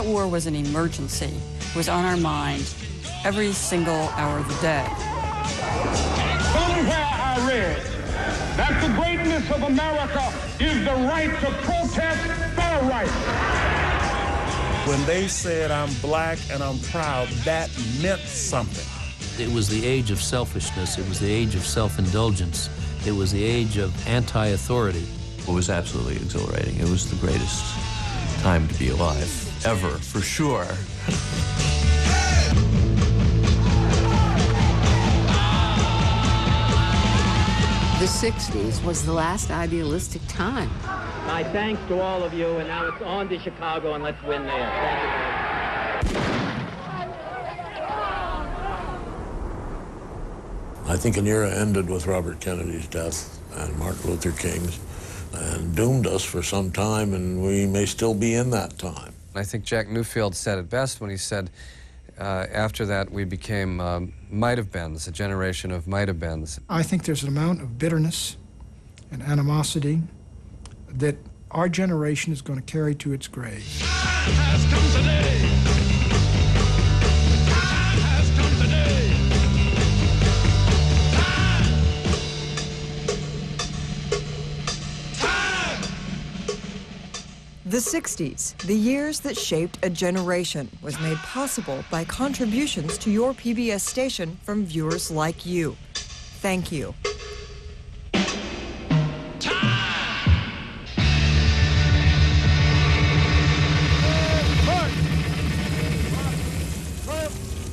That war was an emergency. It was on our mind every single hour of the day. Somewhere I read that the greatness of America is the right to protest for rights. When they said I'm black and I'm proud, that meant something. It was the age of selfishness. It was the age of self-indulgence. It was the age of anti-authority. It was absolutely exhilarating. It was the greatest time to be alive, ever, for sure. The 60s was the last idealistic time. My thanks to all of you, and now it's on to Chicago, and let's win there. Thank you very much. I think an era ended with Robert Kennedy's death and Martin Luther King's, and doomed us for some time, and we may still be in that time. I think Jack Newfield said it best when he said, after that we became might-have-beens, a generation of might-have-beens. I think there's an amount of bitterness and animosity that our generation is going to carry to its grave. Time has come today. Time has come today. The 60s, the years that shaped a generation, was made possible by contributions to your PBS station from viewers like you. Thank you.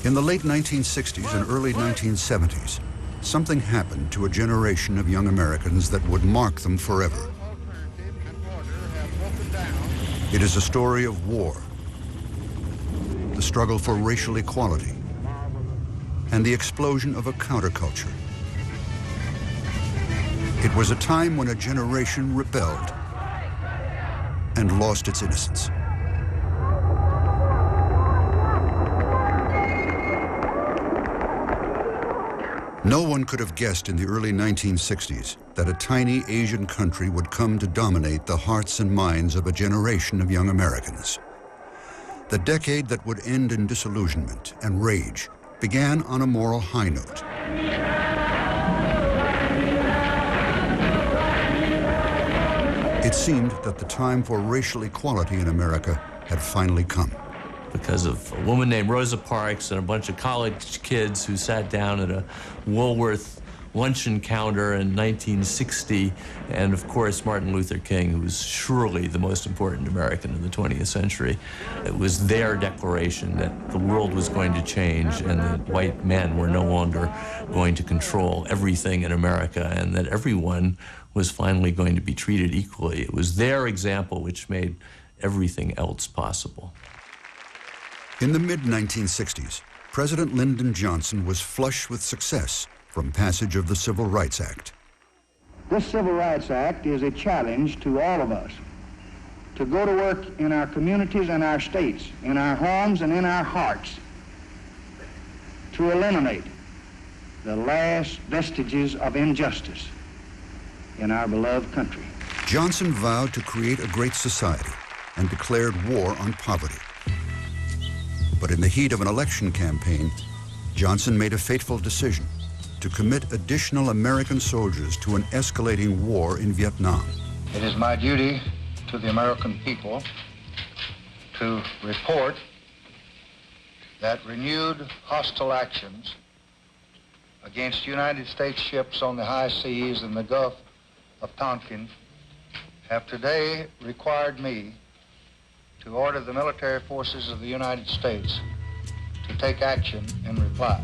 In the late 1960s and early 1970s, something happened to a generation of young Americans that would mark them forever. It is a story of war, the struggle for racial equality, and the explosion of a counterculture. It was a time when a generation rebelled and lost its innocence. No one could have guessed in the early 1960s that a tiny Asian country would come to dominate the hearts and minds of a generation of young Americans. The decade that would end in disillusionment and rage began on a moral high note. It seemed that the time for racial equality in America had finally come. Because of a woman named Rosa Parks and a bunch of college kids who sat down at a Woolworth luncheon counter in 1960, and of course Martin Luther King, who was surely the most important American in the 20th century. It was their declaration that the world was going to change and that white men were no longer going to control everything in America and that everyone was finally going to be treated equally. It was their example which made everything else possible. In the mid-1960s, President Lyndon Johnson was flush with success from passage of the Civil Rights Act. This Civil Rights Act is a challenge to all of us to go to work in our communities and our states, in our homes and in our hearts, to eliminate the last vestiges of injustice in our beloved country. Johnson vowed to create a great society and declared war on poverty. But in the heat of an election campaign, Johnson made a fateful decision to commit additional American soldiers to an escalating war in Vietnam. It is my duty to the American people to report that renewed hostile actions against United States ships on the high seas in the Gulf of Tonkin have today required me to order the military forces of the United States to take action in reply.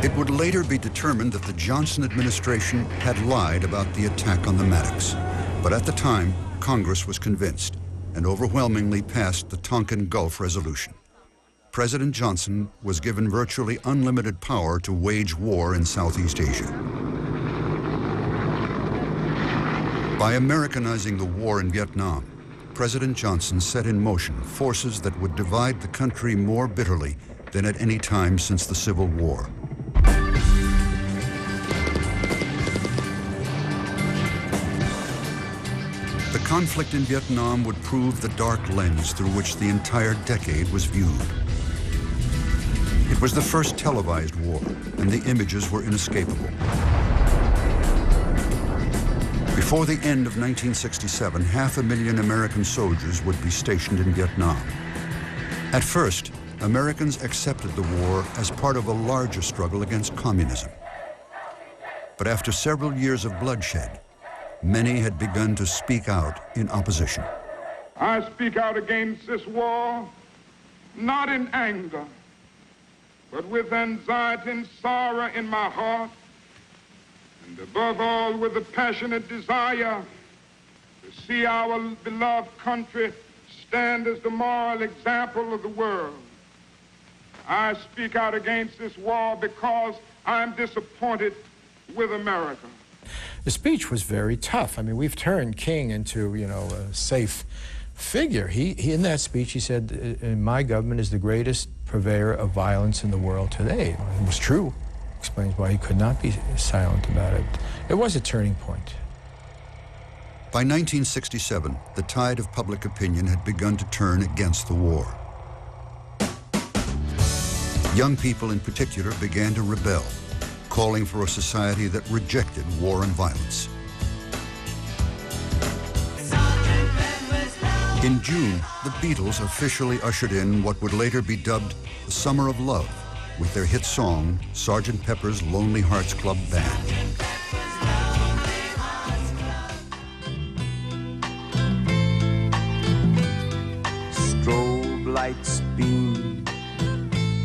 It would later be determined that the Johnson administration had lied about the attack on the Maddox. But at the time, Congress was convinced and overwhelmingly passed the Tonkin Gulf Resolution. President Johnson was given virtually unlimited power to wage war in Southeast Asia. By Americanizing the war in Vietnam, President Johnson set in motion forces that would divide the country more bitterly than at any time since the Civil War. The conflict in Vietnam would prove the dark lens through which the entire decade was viewed. It was the first televised war, and the images were inescapable. Before the end of 1967, 500,000 American soldiers would be stationed in Vietnam. At first, Americans accepted the war as part of a larger struggle against communism. But after several years of bloodshed, many had begun to speak out in opposition. I speak out against this war, not in anger, but with anxiety and sorrow in my heart, and above all with a passionate desire to see our beloved country stand as the moral example of the world. I speak out against this war because I'm disappointed with America. The speech was very tough. I mean, we've turned King into, a safe figure. He in that speech, he said, my government is the greatest purveyor of violence in the world today. It was true. Explains why he could not be silent about it. It was a turning point. By 1967, the tide of public opinion had begun to turn against the war. Young people in particular began to rebel, calling for a society that rejected war and violence. In June, the Beatles officially ushered in what would later be dubbed the Summer of Love, with their hit song, Sgt. Pepper's Lonely Hearts Club Band. Strobe lights beam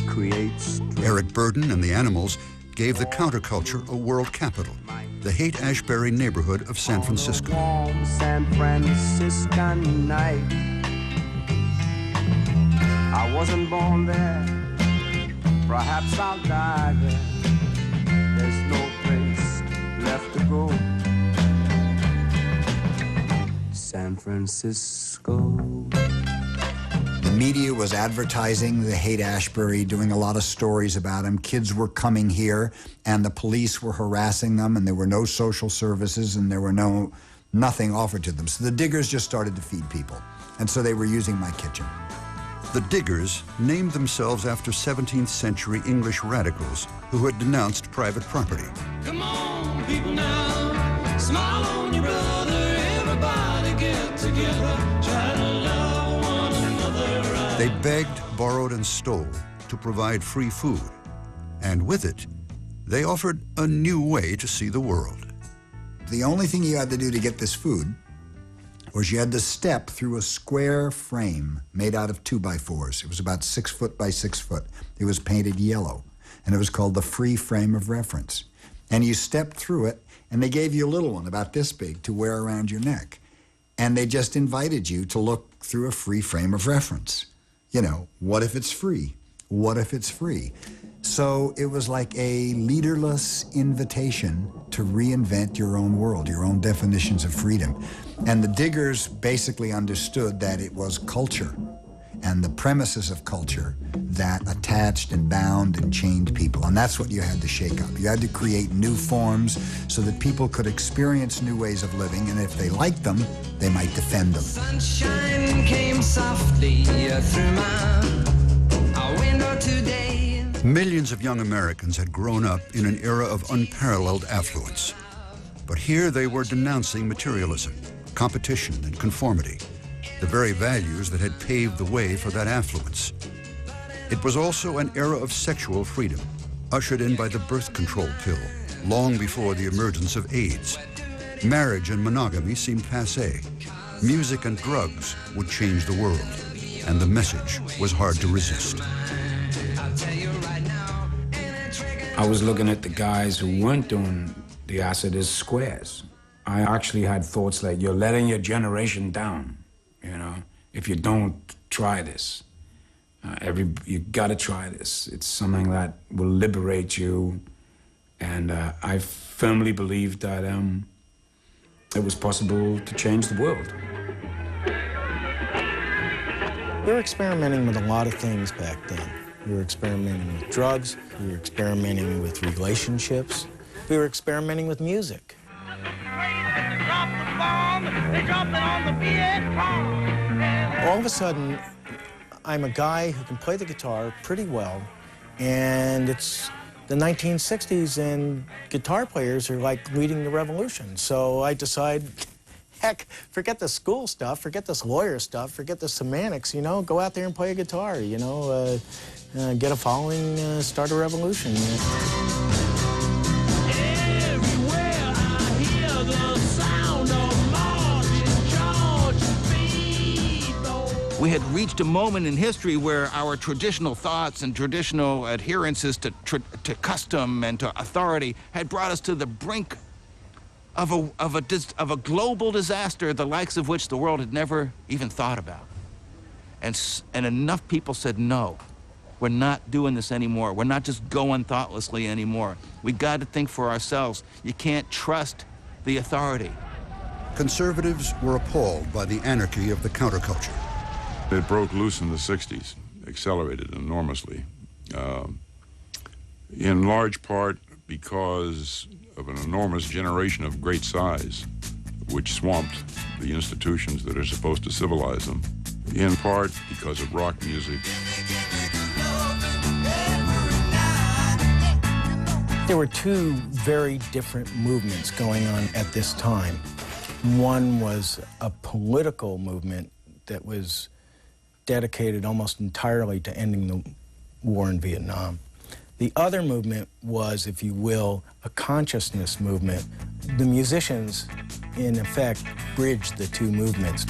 creates. Eric Burdon and the Animals gave the counterculture a world capital, the Haight-Ashbury neighborhood of San Francisco. Warm San Franciscan night. I wasn't born there. Perhaps I'll die there. There's no place left to go. San Francisco. The media was advertising the Haight-Ashbury, doing a lot of stories about him. Kids were coming here, and the police were harassing them, and there were no social services, and there were nothing offered to them. So the Diggers just started to feed people, and so they were using my kitchen. The Diggers named themselves after 17th century English radicals who had denounced private property. Come on, people now, smile on your brother, everybody get together, try to love one another. They begged, borrowed, and stole to provide free food. And with it, they offered a new way to see the world. The only thing you had to do to get this food was you had to step through a square frame made out of 2x4s. It was about 6 foot by 6 foot. It was painted yellow, and it was called the free frame of reference. And you stepped through it, and they gave you a little one about this big to wear around your neck. And they just invited you to look through a free frame of reference. What if it's free? What if it's free? So it was like a leaderless invitation to reinvent your own world, your own definitions of freedom. And the Diggers basically understood that it was culture and the premises of culture that attached and bound and chained people. And that's what you had to shake up. You had to create new forms so that people could experience new ways of living, and if they liked them, they might defend them. Sunshine came softly through my window today. Millions of young Americans had grown up in an era of unparalleled affluence. But here they were denouncing materialism, competition, and conformity, the very values that had paved the way for that affluence. It was also an era of sexual freedom, ushered in by the birth control pill, long before the emergence of AIDS. Marriage and monogamy seemed passé. Music and drugs would change the world, and the message was hard to resist. I was looking at the guys who weren't doing the acid as squares. I actually had thoughts like, you're letting your generation down, if you don't try this. You gotta try this. It's something that will liberate you. And I firmly believed that it was possible to change the world. We were experimenting with a lot of things back then. We were experimenting with drugs. We were experimenting with relationships. We were experimenting with music. All of a sudden, I'm a guy who can play the guitar pretty well, and it's the 1960s, and guitar players are like leading the revolution. So I decide, heck, forget the school stuff, forget this lawyer stuff, forget the semantics, you know, go out there and play a guitar, you know, get a following, start a revolution. We had reached a moment in history where our traditional thoughts and traditional adherences to custom and to authority had brought us to the brink of a global disaster, the likes of which the world had never even thought about. And enough people said, no, we're not doing this anymore. We're not just going thoughtlessly anymore. We got to think for ourselves. You can't trust the authority. Conservatives were appalled by the anarchy of the counterculture. It broke loose in the 60s, accelerated enormously, in large part because of an enormous generation of great size, which swamped the institutions that are supposed to civilize them, in part because of rock music. There were two very different movements going on at this time. One was a political movement that was dedicated almost entirely to ending the war in Vietnam. The other movement was, if you will, a consciousness movement. The musicians, in effect, bridged the two movements.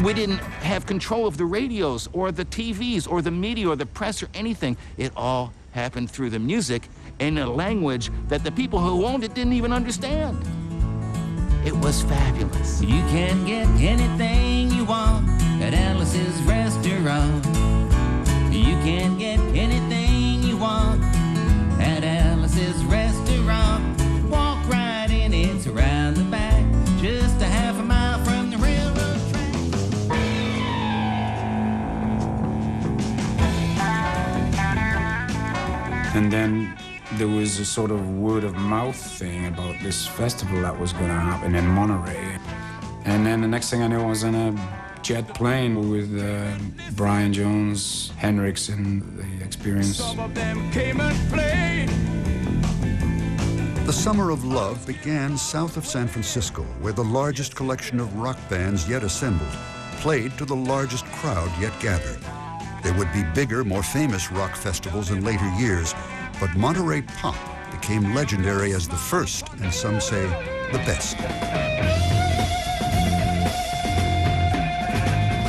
We didn't have control of the radios or the TVs or the media or the press or anything. It all happened through the music in a language that the people who owned it didn't even understand. It was fabulous. You can get anything you want at Alice's restaurant. You can get anything you want at Alice's restaurant. Walk right in, it's around the back, just a half a mile from the railroad track. And then there was a sort of word of mouth thing about this festival that was going to happen in Monterey. And then the next thing I knew, I was in a jet plane with Brian Jones, Hendrix, and the Experience. Some of them came and played. The Summer of Love began south of San Francisco, where the largest collection of rock bands yet assembled played to the largest crowd yet gathered. There would be bigger, more famous rock festivals in later years, but Monterey Pop became legendary as the first, and some say the best.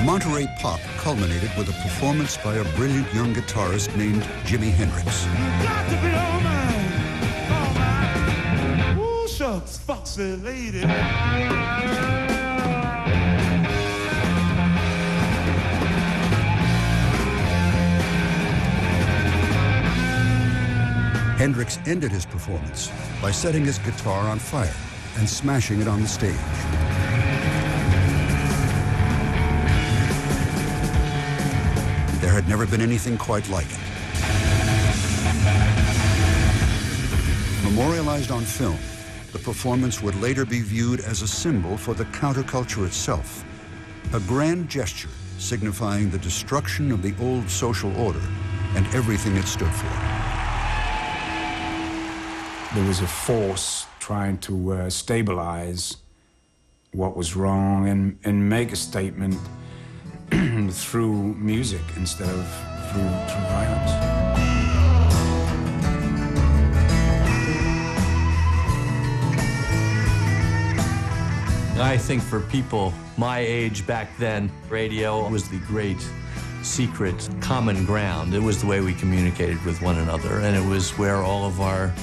Monterey Pop culminated with a performance by a brilliant young guitarist named Jimi Hendrix. Got to be all mine. Ooh, shucks, foxy lady. Hendrix ended his performance by setting his guitar on fire and smashing it on the stage. There had never been anything quite like it. Memorialized on film, the performance would later be viewed as a symbol for the counterculture itself, a grand gesture signifying the destruction of the old social order and everything it stood for. There was a force trying to stabilize what was wrong and make a statement through music instead of through violence. I think for people my age back then, radio was the great secret common ground. It was the way we communicated with one another, and it was where all of our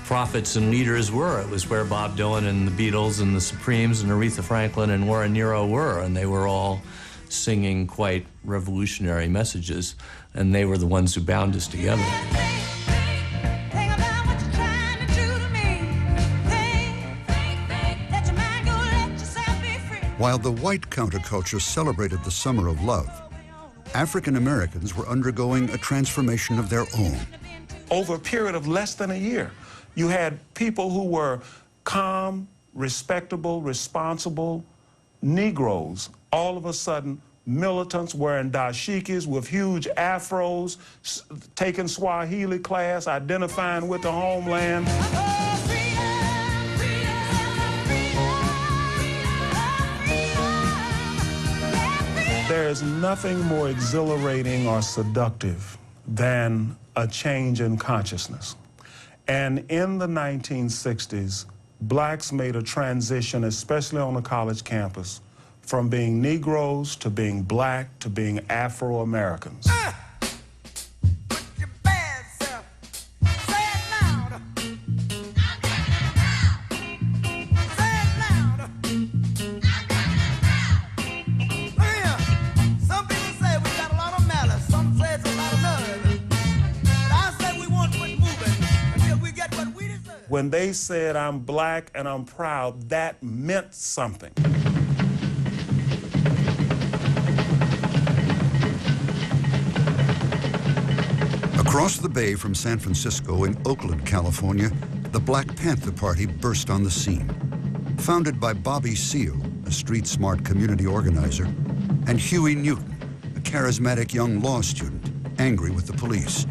prophets and leaders were. It was where Bob Dylan and the Beatles and the Supremes and Aretha Franklin and Warren Nero were, and they were all singing quite revolutionary messages, and they were the ones who bound us together. While the white counterculture celebrated the Summer of Love, African Americans were undergoing a transformation of their own. Over a period of less than a year, you had people who were calm, respectable, responsible Negroes, all of a sudden militants wearing dashikis with huge afros, taking Swahili class, identifying with the homeland. There is nothing more exhilarating or seductive than a change in consciousness. And in the 1960s, blacks made a transition, especially on the college campus, from being Negroes to being black to being Afro-Americans. When they said, "I'm black and I'm proud," that meant something. Across the bay from San Francisco in Oakland, California, the Black Panther Party burst on the scene. Founded by Bobby Seale, a street-smart community organizer, and Huey Newton, a charismatic young law student, angry with the police.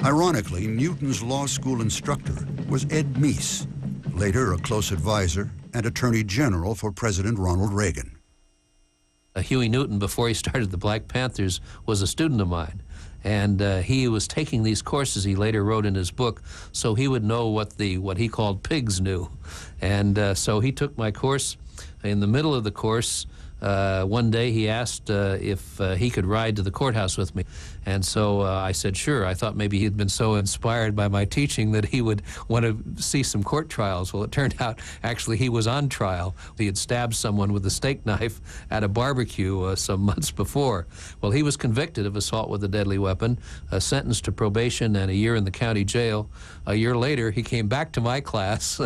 Ironically, Newton's law school instructor was Ed Meese, later a close advisor and Attorney General for President Ronald Reagan. Huey Newton, before he started the Black Panthers, was a student of mine. And he was taking these courses he later wrote in his book so he would know what he called pigs knew. And so he took my course. In the middle of the course, one day he asked if he could ride to the courthouse with me. And so I said, sure. I thought maybe he'd been so inspired by my teaching that he would want to see some court trials. Well, it turned out actually he was on trial. He had stabbed someone with a steak knife at a barbecue some months before. Well, he was convicted of assault with a deadly weapon, sentenced to probation and a year in the county jail. A year later, he came back to my class,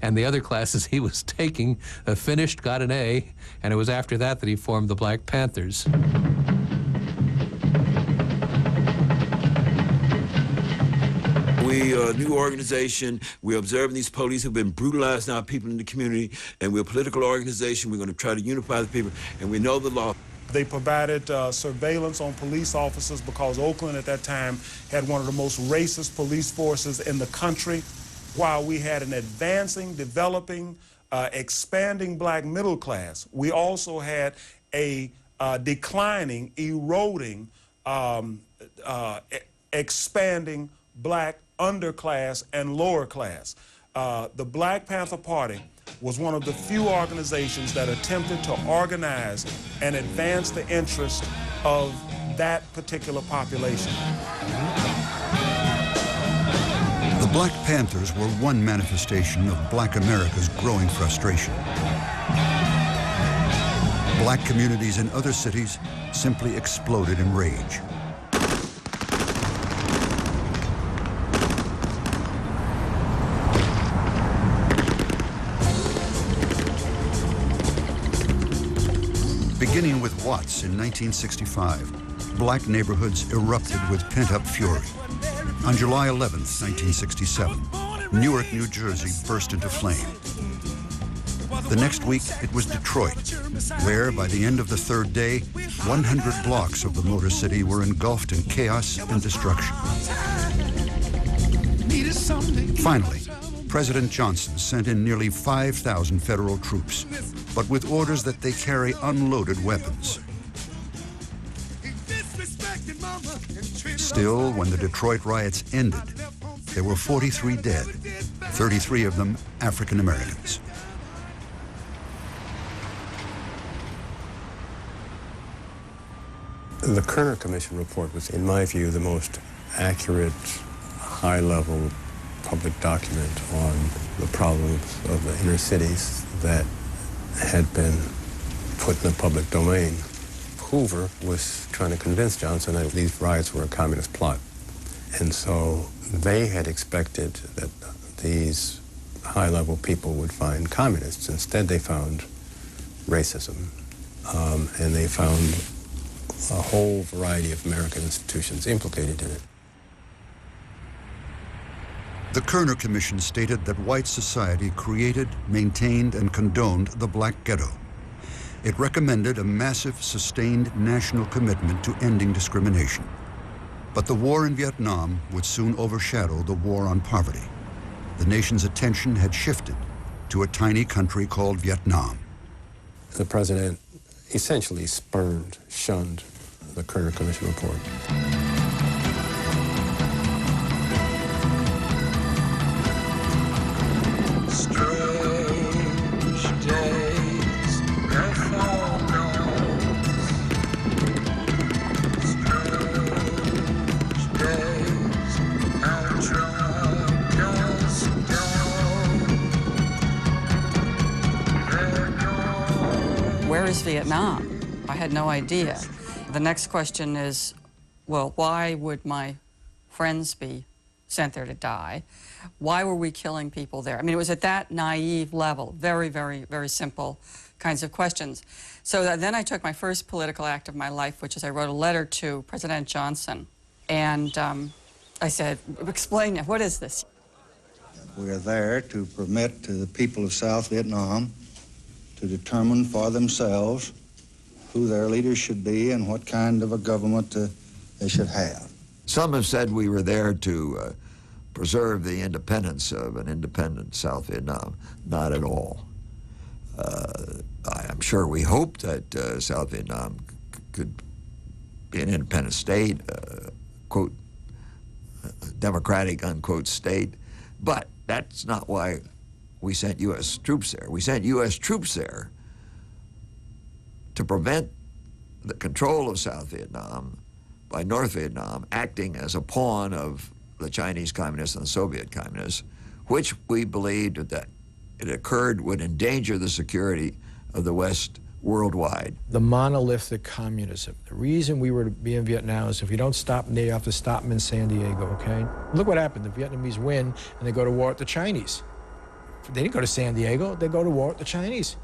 and the other classes he was taking, finished, got an A, and it was after that he formed the Black Panthers. We're a new organization. We're observing these police who've been brutalizing our people in the community, and we're a political organization. We're going to try to unify the people, and we know the law. They provided surveillance on police officers because Oakland at that time had one of the most racist police forces in the country. While we had an advancing, developing, expanding black middle class, we also had a declining, eroding, expanding black underclass and lower class. The Black Panther Party was one of the few organizations that attempted to organize and advance the interest of that particular population. The Black Panthers were one manifestation of Black America's growing frustration. Black communities in other cities simply exploded in rage. Beginning with Watts in 1965, black neighborhoods erupted with pent-up fury. On July 11th, 1967, Newark, New Jersey burst into flame. The next week, it was Detroit, where by the end of the third day, 100 blocks of the Motor City were engulfed in chaos and destruction. Finally, President Johnson sent in nearly 5,000 federal troops, but with orders that they carry unloaded weapons. Still, when the Detroit riots ended, there were 43 dead, 33 of them African Americans. The Kerner Commission report was, in my view, the most accurate, high-level public document on the problems of the inner cities that had been put in the public domain. Hoover was trying to convince Johnson that these riots were a communist plot. And so they had expected that these high-level people would find communists. Instead, they found racism. And they found a whole variety of American institutions implicated in it. The Kerner Commission stated that white society created, maintained, and condoned the black ghetto. It recommended a massive, sustained national commitment to ending discrimination. But the war in Vietnam would soon overshadow the war on poverty. The nation's attention had shifted to a tiny country called Vietnam. The president essentially shunned the Kerner Commission report. Where is Vietnam? I had no idea. The next question is, well, why would my friends be sent there to die? Why were we killing people there? I mean, it was at that naive level, very, very, very simple kinds of questions. So then I took my first political act of my life, which is I wrote a letter to President Johnson. And I said, explain it, what is this? We are there to permit to the people of South Vietnam to determine for themselves who their leaders should be and what kind of a government they should have. Some have said we were there to preserve the independence of an independent South Vietnam. Not at all. I'm sure we hoped that South Vietnam could be an independent state, quote, democratic, unquote, state, but that's not why we sent U.S. troops there. We sent U.S. troops there to prevent the control of South Vietnam by North Vietnam acting as a pawn of the Chinese communists and the Soviet communists, which we believed that it occurred would endanger the security of the West worldwide. The monolithic communism. The reason we were to be in Vietnam is if you don't stop them there, you have to stop them in San Diego, okay? Look what happened. The Vietnamese win, and they go to war with the Chinese. They didn't go to San Diego, they go to war with the Chinese.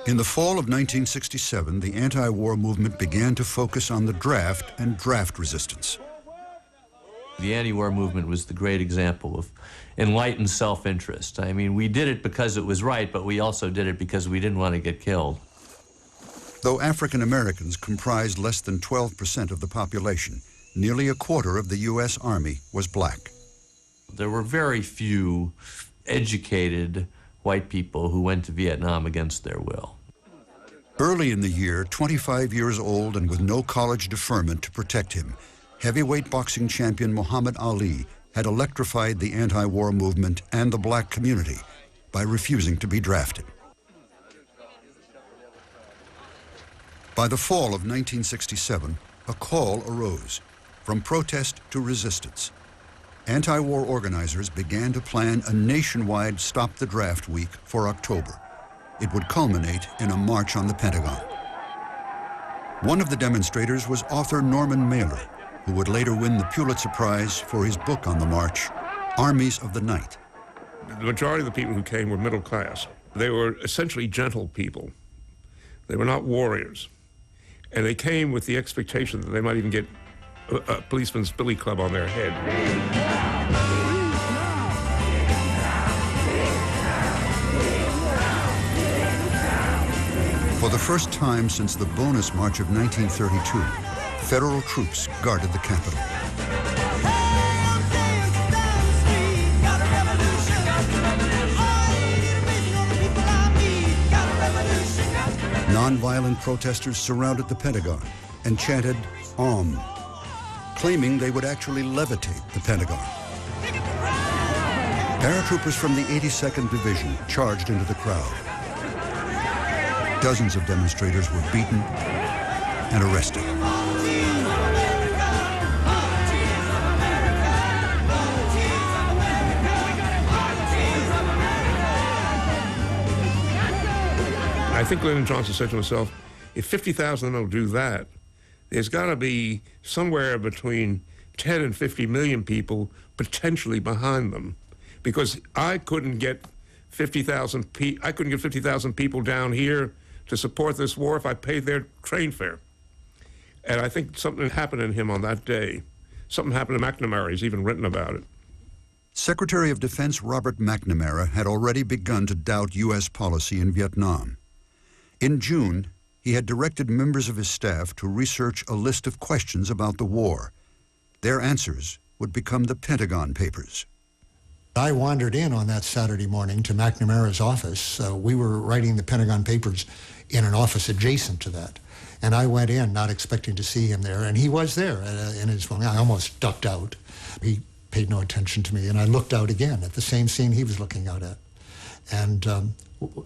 In the fall of 1967, the anti-war movement began to focus on the draft and draft resistance. The anti-war movement was the great example of enlightened self-interest. I mean, we did it because it was right, but we also did it because we didn't want to get killed. Though African Americans comprised less than 12% of the population, nearly a quarter of the U.S. Army was black. There were very few educated white people who went to Vietnam against their will. Early in the year, 25 years old and with no college deferment to protect him, heavyweight boxing champion Muhammad Ali had electrified the anti-war movement and the black community by refusing to be drafted. By the fall of 1967, a call arose, from protest to resistance. Anti-war organizers began to plan a nationwide Stop the Draft Week for October. It would culminate in a march on the Pentagon. One of the demonstrators was author Norman Mailer, who would later win the Pulitzer Prize for his book on the march, Armies of the Night. The majority of the people who came were middle class. They were essentially gentle people. They were not warriors. And they came with the expectation that they might even get a policeman's billy club on their head. For the first time since the Bonus March of 1932, federal troops guarded the Capitol. Nonviolent protesters surrounded the Pentagon and chanted "Om," claiming they would actually levitate the Pentagon. Paratroopers from the 82nd Division charged into the crowd. Dozens of demonstrators were beaten and arrested. I think Lyndon Johnson said to himself, if 50,000 of them will do that, there's got to be somewhere between 10 and 50 million people potentially behind them, because I couldn't get 50,000 people. I couldn't get 50,000 people down here to support this war if I paid their train fare. And I think something happened in him on that day. Something happened to McNamara. He's even written about it. Secretary of Defense Robert McNamara had already begun to doubt U.S. policy in Vietnam. In June, he had directed members of his staff to research a list of questions about the war. Their answers would become the Pentagon Papers. I wandered in on that Saturday morning to McNamara's office. We were writing the Pentagon Papers in an office adjacent to that. And I went in not expecting to see him there, and he was there in his phone. I almost ducked out. He paid no attention to me, and I looked out again at the same scene he was looking out at. And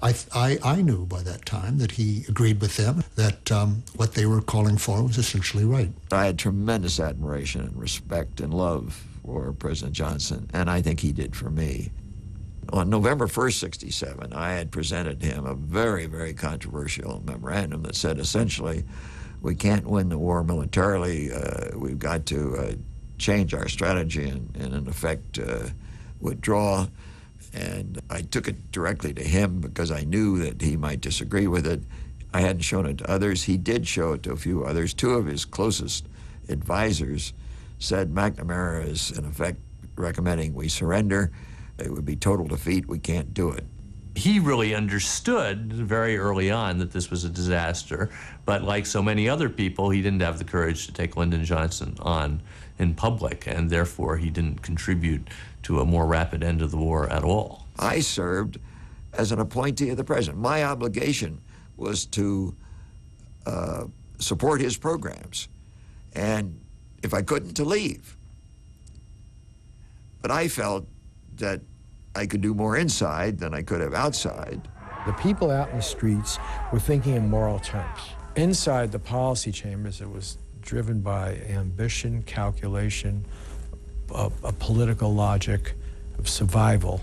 I knew by that time that he agreed with them, that what they were calling for was essentially right. I had tremendous admiration and respect and love for President Johnson, and I think he did for me. On November 1st, 1967, I had presented him a very, very controversial memorandum that said essentially, we can't win the war militarily, we've got to change our strategy and in effect, withdraw. And I took it directly to him because I knew that he might disagree with it. I hadn't shown it to others. He did show it to a few others. Two of his closest advisors said McNamara is, in effect, recommending we surrender. It would be total defeat. We can't do it. He really understood very early on that this was a disaster, but like so many other people, he didn't have the courage to take Lyndon Johnson on in public, and therefore he didn't contribute to a more rapid end of the war at all. I served as an appointee of the president. My obligation was to support his programs, and if I couldn't, to leave. But I felt that I could do more inside than I could have outside. The people out in the streets were thinking in moral terms. Inside the policy chambers, it was driven by ambition, calculation, a political logic of survival,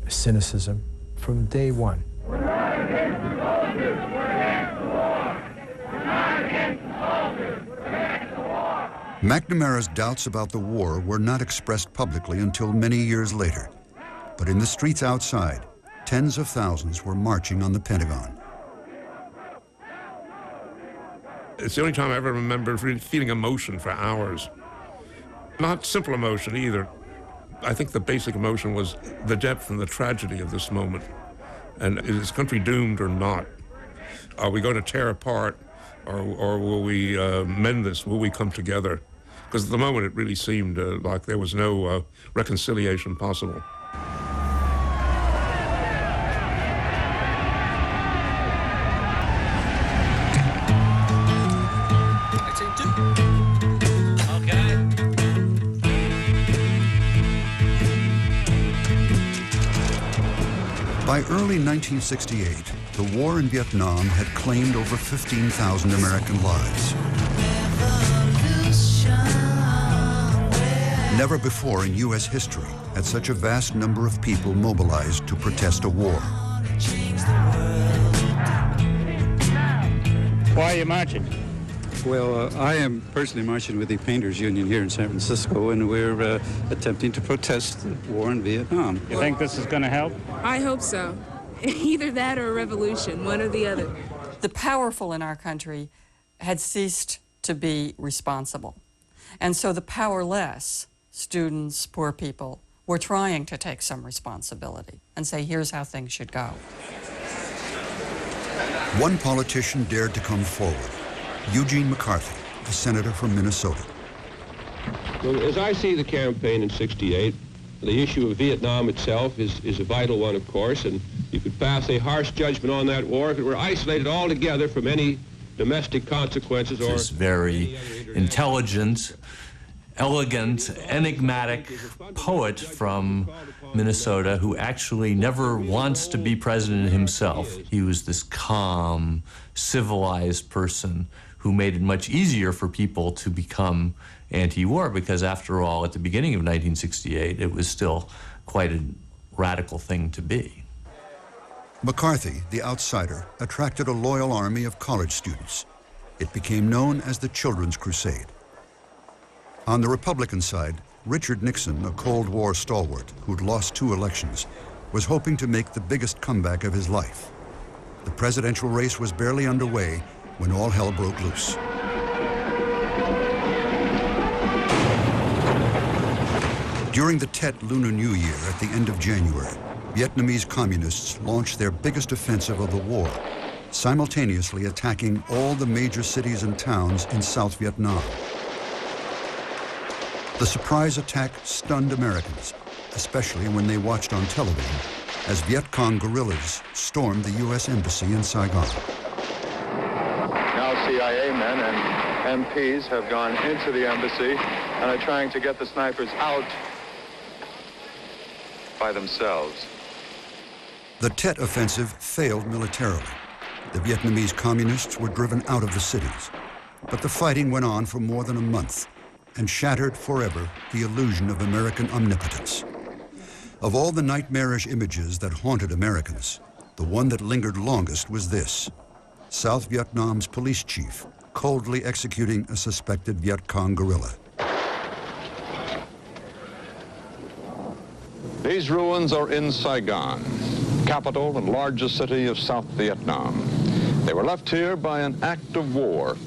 cynicism from day one. We're not against the soldiers, we're against the war. We're not against the soldiers, we're against the war. McNamara's doubts about the war were not expressed publicly until many years later. But in the streets outside, tens of thousands were marching on the Pentagon. It's the only time I ever remember feeling emotion for hours. Not simple emotion either. I think the basic emotion was the depth and the tragedy of this moment. And is this country doomed or not? Are we going to tear apart, or will we mend this? Will we come together? Because at the moment it really seemed like there was no reconciliation possible. By early 1968, the war in Vietnam had claimed over 15,000 American lives. Never before in U.S. history had such a vast number of people mobilized to protest a war. Why are you marching? Well, I am personally marching with the Painters Union here in San Francisco, and we're attempting to protest the war in Vietnam. You think this is going to help? I hope so. Either that or a revolution, one or the other. The powerful in our country had ceased to be responsible. And so the powerless, students, poor people, were trying to take some responsibility and say, here's how things should go. One politician dared to come forward. Eugene McCarthy, a senator from Minnesota. Well, as I see the campaign in '68, the issue of Vietnam itself is a vital one, of course, and you could pass a harsh judgment on that war if it were isolated altogether from any domestic consequences or... This very intelligent, elegant, enigmatic poet from Minnesota who actually never wants to be president himself. He was this calm, civilized person who made it much easier for people to become anti-war because, after all, at the beginning of 1968, it was still quite a radical thing to be. McCarthy, the outsider, attracted a loyal army of college students. It became known as the Children's Crusade. On the Republican side, Richard Nixon, a Cold War stalwart who'd lost 2 elections, was hoping to make the biggest comeback of his life. The presidential race was barely underway when all hell broke loose. During the Tet Lunar New Year at the end of January, Vietnamese communists launched their biggest offensive of the war, simultaneously attacking all the major cities and towns in South Vietnam. The surprise attack stunned Americans, especially when they watched on television as Viet Cong guerrillas stormed the U.S. Embassy in Saigon. Now CIA men and MPs have gone into the embassy and are trying to get the snipers out by themselves. The Tet Offensive failed militarily. The Vietnamese communists were driven out of the cities. But the fighting went on for more than a month and shattered forever the illusion of American omnipotence. Of all the nightmarish images that haunted Americans, the one that lingered longest was this: South Vietnam's police chief coldly executing a suspected Viet Cong guerrilla. These ruins are in Saigon, capital and largest city of South Vietnam. They were left here by an act of war.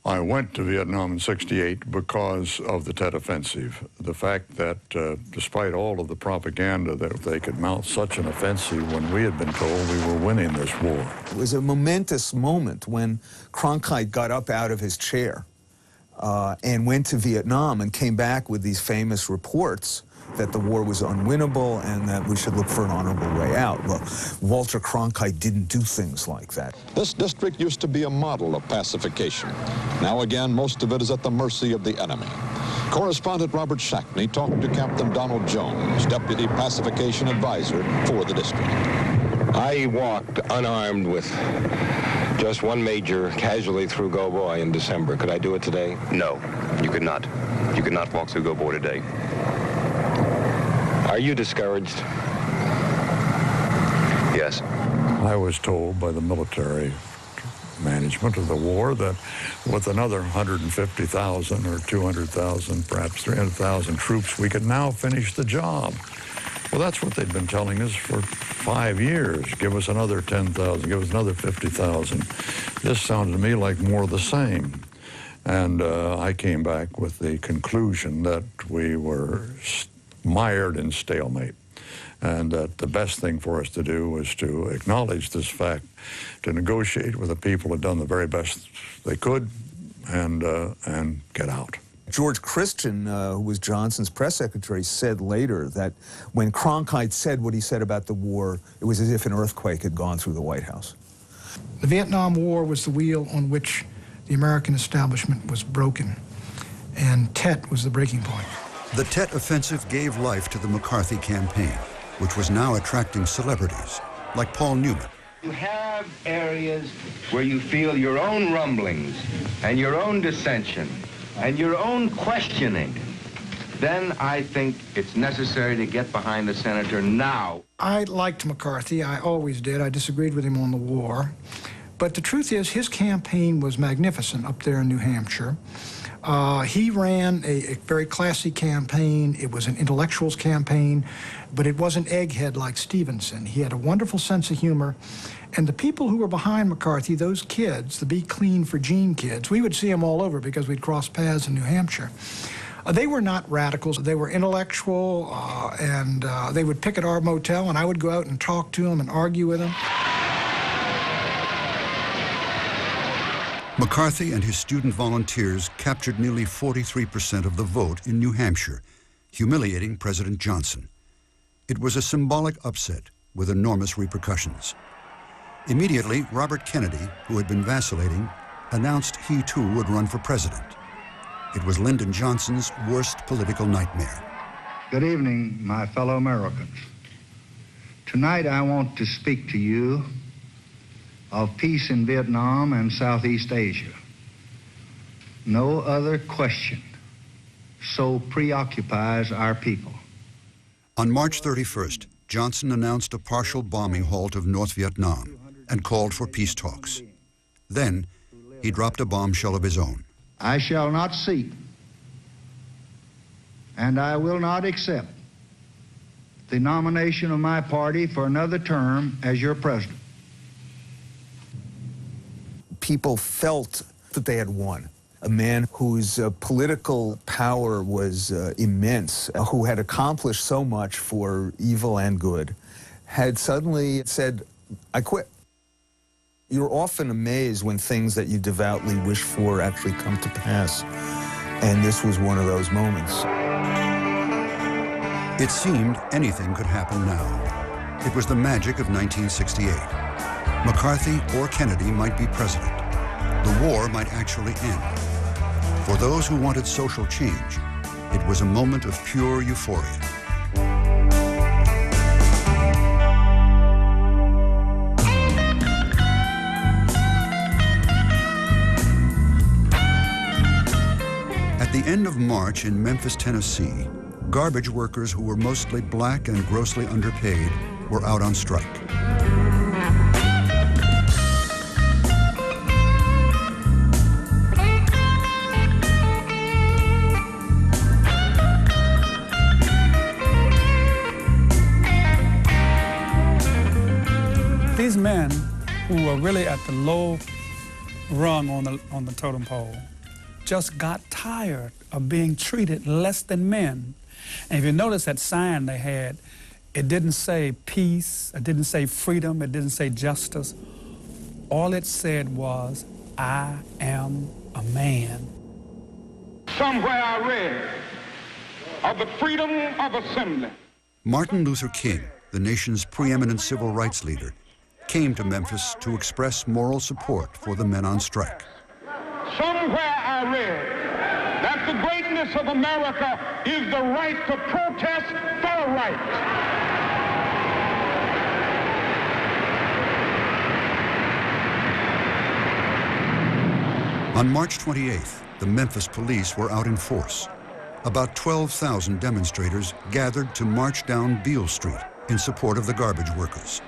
I went to Vietnam in '68 because of the Tet Offensive. The fact that despite all of the propaganda that they could mount such an offensive when we had been told we were winning this war. It was a momentous moment when Cronkite got up out of his chair and went to Vietnam and came back with these famous reports that the war was unwinnable and that we should look for an honorable way out. Look, Walter Cronkite didn't do things like that. This district used to be a model of pacification. Now again, most of it is at the mercy of the enemy. Correspondent Robert Shackney talked to Captain Donald Jones, Deputy Pacification Advisor for the district. I walked unarmed with just one major casualty through Go Boy in December. Could I do it today? No, you could not. You could not walk through Go Boy today. Are you discouraged? Yes. I was told by the military management of the war that with another 150,000 or 200,000, perhaps 300,000 troops, we could now finish the job. Well, that's what they'd been telling us for 5 years. Give us another 10,000, give us another 50,000. This sounded to me like more of the same. And I came back with the conclusion that we were mired in stalemate, and that the best thing for us to do was to acknowledge this fact, to negotiate with the people who had done the very best they could, and get out. George Christian, who was Johnson's press secretary, said later that when Cronkite said what he said about the war, it was as if an earthquake had gone through the White House. The Vietnam War was the wheel on which the American establishment was broken, and Tet was the breaking point. The Tet Offensive gave life to the McCarthy campaign, which was now attracting celebrities, like Paul Newman. You have areas where you feel your own rumblings and your own dissension and your own questioning. Then I think it's necessary to get behind the senator now. I liked McCarthy. I always did. I disagreed with him on the war. But the truth is, his campaign was magnificent up there in New Hampshire. He ran a very classy campaign. It was an intellectual's campaign, but it wasn't egghead like Stevenson. He had a wonderful sense of humor. And the people who were behind McCarthy, those kids, the Be Clean for Gene kids, we would see them all over because we'd cross paths in New Hampshire. They were not radicals. They were intellectual, and they would pick at our motel, and I would go out and talk to them and argue with them. McCarthy and his student volunteers captured nearly 43% of the vote in New Hampshire, humiliating President Johnson. It was a symbolic upset with enormous repercussions. Immediately, Robert Kennedy, who had been vacillating, announced he too would run for president. It was Lyndon Johnson's worst political nightmare. Good evening, my fellow Americans. Tonight I want to speak to you of peace in Vietnam and Southeast Asia. No other question so preoccupies our people. On March 31st, Johnson announced a partial bombing halt of North Vietnam and called for peace talks. Then, he dropped a bombshell of his own. I shall not seek, and I will not accept the nomination of my party for another term as your president. People felt that they had won. A man whose political power was immense, who had accomplished so much for evil and good, had suddenly said, I quit. You're often amazed when things that you devoutly wish for actually come to pass. And this was one of those moments. It seemed anything could happen now. It was the magic of 1968. McCarthy or Kennedy might be president. The war might actually end. For those who wanted social change, it was a moment of pure euphoria. At the end of March in Memphis, Tennessee, garbage workers who were mostly black and grossly underpaid were out on strike. These men who were really at the low rung on the totem pole just got tired of being treated less than men. And if you notice that sign they had, it didn't say peace, it didn't say freedom, it didn't say justice. All it said was, I am a man. Somewhere I read of the freedom of assembly. Martin Luther King, the nation's preeminent civil rights leader, came to Memphis to express moral support for the men on strike. Somewhere I read that the greatness of America is the right to protest for a right. On March 28th, the Memphis police were out in force. About 12,000 demonstrators gathered to march down Beale Street in support of the garbage workers.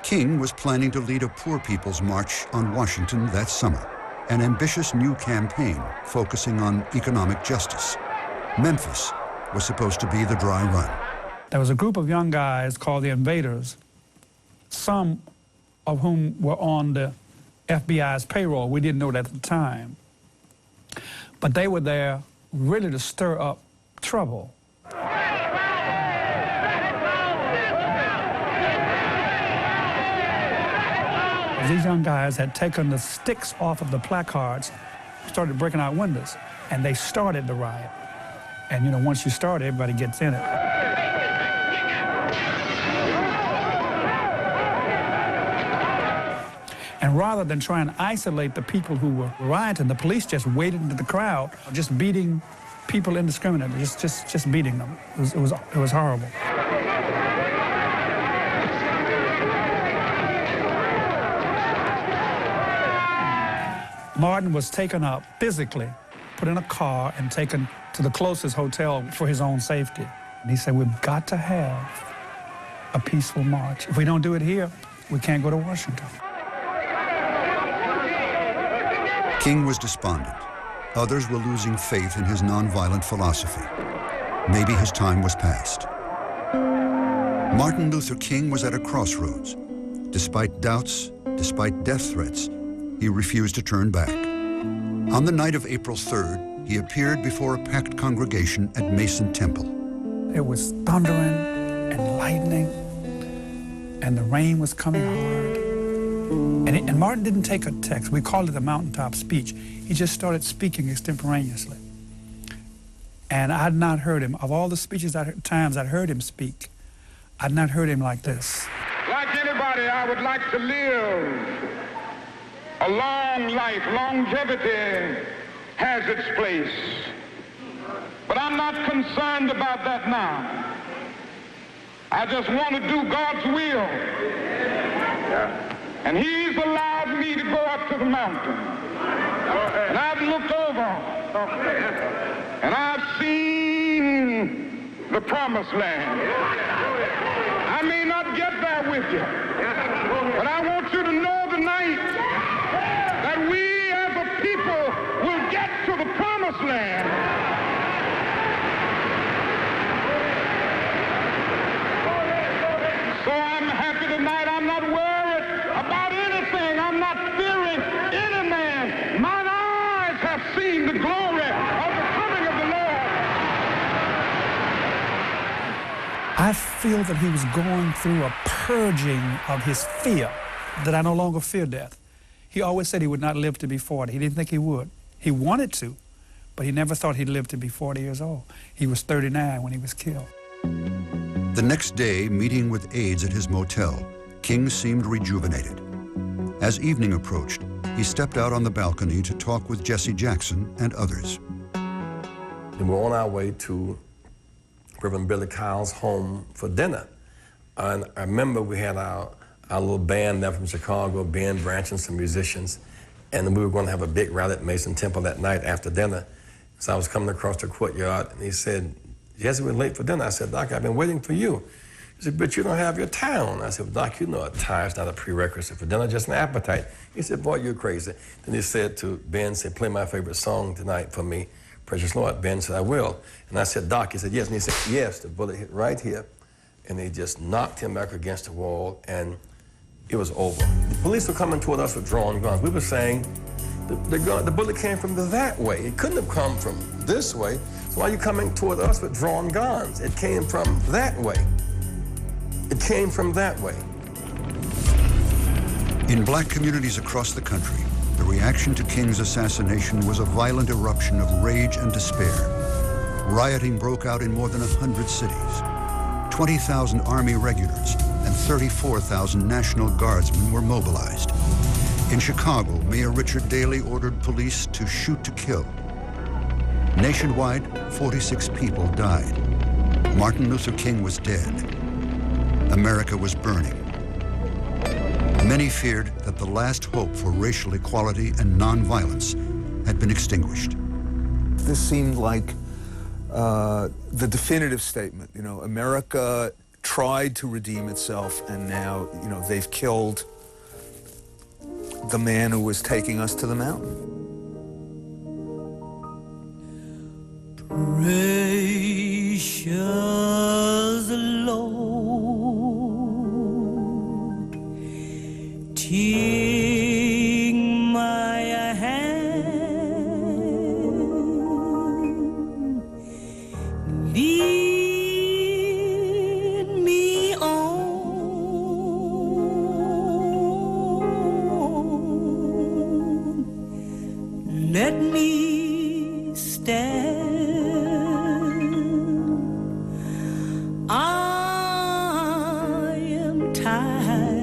King was planning to lead a poor people's march on Washington that summer, an ambitious new campaign focusing on economic justice. Memphis was supposed to be the dry run. There was a group of young guys called the Invaders, some of whom were on the FBI's payroll. We didn't know that at the time. But they were there really to stir up trouble. These young guys had taken the sticks off of the placards, started breaking out windows, and they started the riot. And, you know, once you start, everybody gets in it. And rather than try and isolate the people who were rioting, the police just waded into the crowd, just beating people indiscriminately, just beating them. It was horrible. Martin was taken up physically, put in a car, and taken to the closest hotel for his own safety. And he said, we've got to have a peaceful march. If we don't do it here, we can't go to Washington. King was despondent. Others were losing faith in his nonviolent philosophy. Maybe his time was past. Martin Luther King was at a crossroads. Despite doubts, despite death threats, he refused to turn back. On the night of April 3rd, he appeared before a packed congregation at Mason Temple. It was thundering and lightning, and the rain was coming hard. And Martin didn't take a text. We called it a mountaintop speech. He just started speaking extemporaneously. And I'd not heard him. Of all the times I'd heard him speak, I'd not heard him like this. Like anybody, I would like to live a long life. Longevity has its place. But I'm not concerned about that now. I just want to do God's will. And he's allowed me to go up to the mountain. And I've looked over. And I've seen the promised land. I may not get there with you. But I want you to know tonight that we as a people will get to the promised land. I feel that he was going through a purging of his fear, that I no longer fear death. He always said he would not live to be 40. He didn't think he would. He wanted to, but he never thought he'd live to be 40 years old. He was 39 when he was killed. The next day, meeting with aides at his motel, King seemed rejuvenated. As evening approached, he stepped out on the balcony to talk with Jesse Jackson and others. And we're on our way to Reverend Billy Kyle's home for dinner. And I remember we had our little band there from Chicago, Ben Branch and some musicians, and we were going to have a big rally at Mason Temple that night after dinner. So I was coming across the courtyard, and he said, "Jesse, we're late for dinner." I said, "Doc, I've been waiting for you." He said, "But you don't have your tie on." I said, "Well, Doc, you know a tie is not a prerequisite for dinner, just an appetite." He said, "Boy, you're crazy." Then he said to Ben, said, "Play my favorite song tonight for me, Precious Lord." Ben said, "I will." And I said, "Doc," he said, "Yes." And he said, "Yes." The bullet hit right here, and they just knocked him back against the wall, and it was over. The police were coming toward us with drawn guns. We were saying, the bullet came from that way. It couldn't have come from this way. So why are you coming toward us with drawn guns? It came from that way. It came from that way. In black communities across the country, the reaction to King's assassination was a violent eruption of rage and despair. Rioting broke out in more than 100 cities. 20,000 Army regulars and 34,000 National Guardsmen were mobilized. In Chicago, Mayor Richard Daley ordered police to shoot to kill. Nationwide, 46 people died. Martin Luther King was dead. America was burning. Many feared that the last hope for racial equality and nonviolence had been extinguished. This seemed like the definitive statement. You know, America tried to redeem itself, and now, you know, they've killed the man who was taking us to the mountain. Precious Lord, take my hand, lead me on, let me stand. I am tired.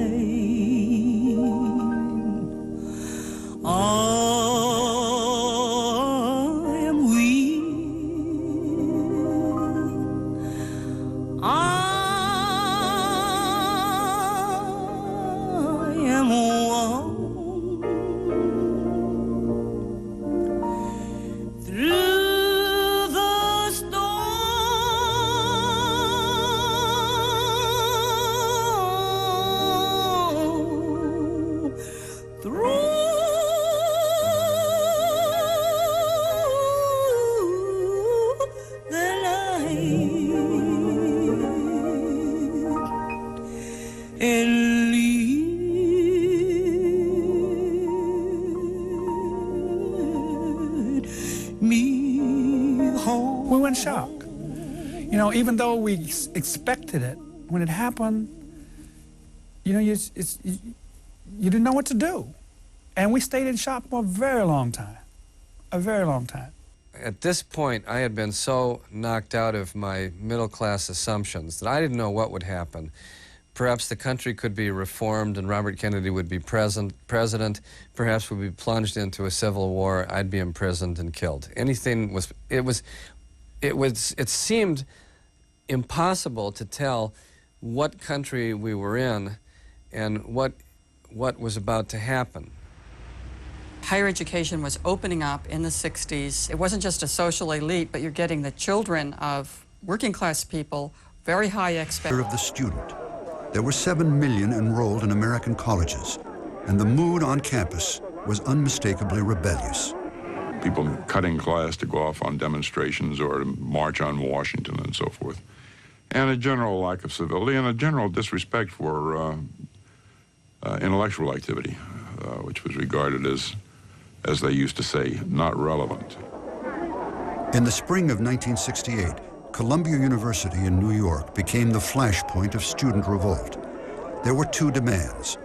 I am weak. I am worn through the storm, through the night, and lead me home. We were in shock. You know, even though we expected it, when it happened, you know, you didn't know what to do. And we stayed in shock for a very long time, a very long time. At this point, I had been so knocked out of my middle-class assumptions that I didn't know what would happen. Perhaps the country could be reformed and Robert Kennedy would be president. Perhaps we'd be plunged into a civil war. I'd be imprisoned and killed. Anything was, it seemed impossible to tell what country we were in and what was about to happen. Higher education was opening up in the 60s. It wasn't just a social elite, but you're getting the children of working class people, very high expectations. Of the student. There were 7 million enrolled in American colleges, and the mood on campus was unmistakably rebellious. People cutting class to go off on demonstrations or to march on Washington and so forth. And a general lack of civility and a general disrespect for intellectual activity, which was regarded as they used to say, not relevant. In the spring of 1968, Columbia University in New York became the flashpoint of student revolt. There were two demands: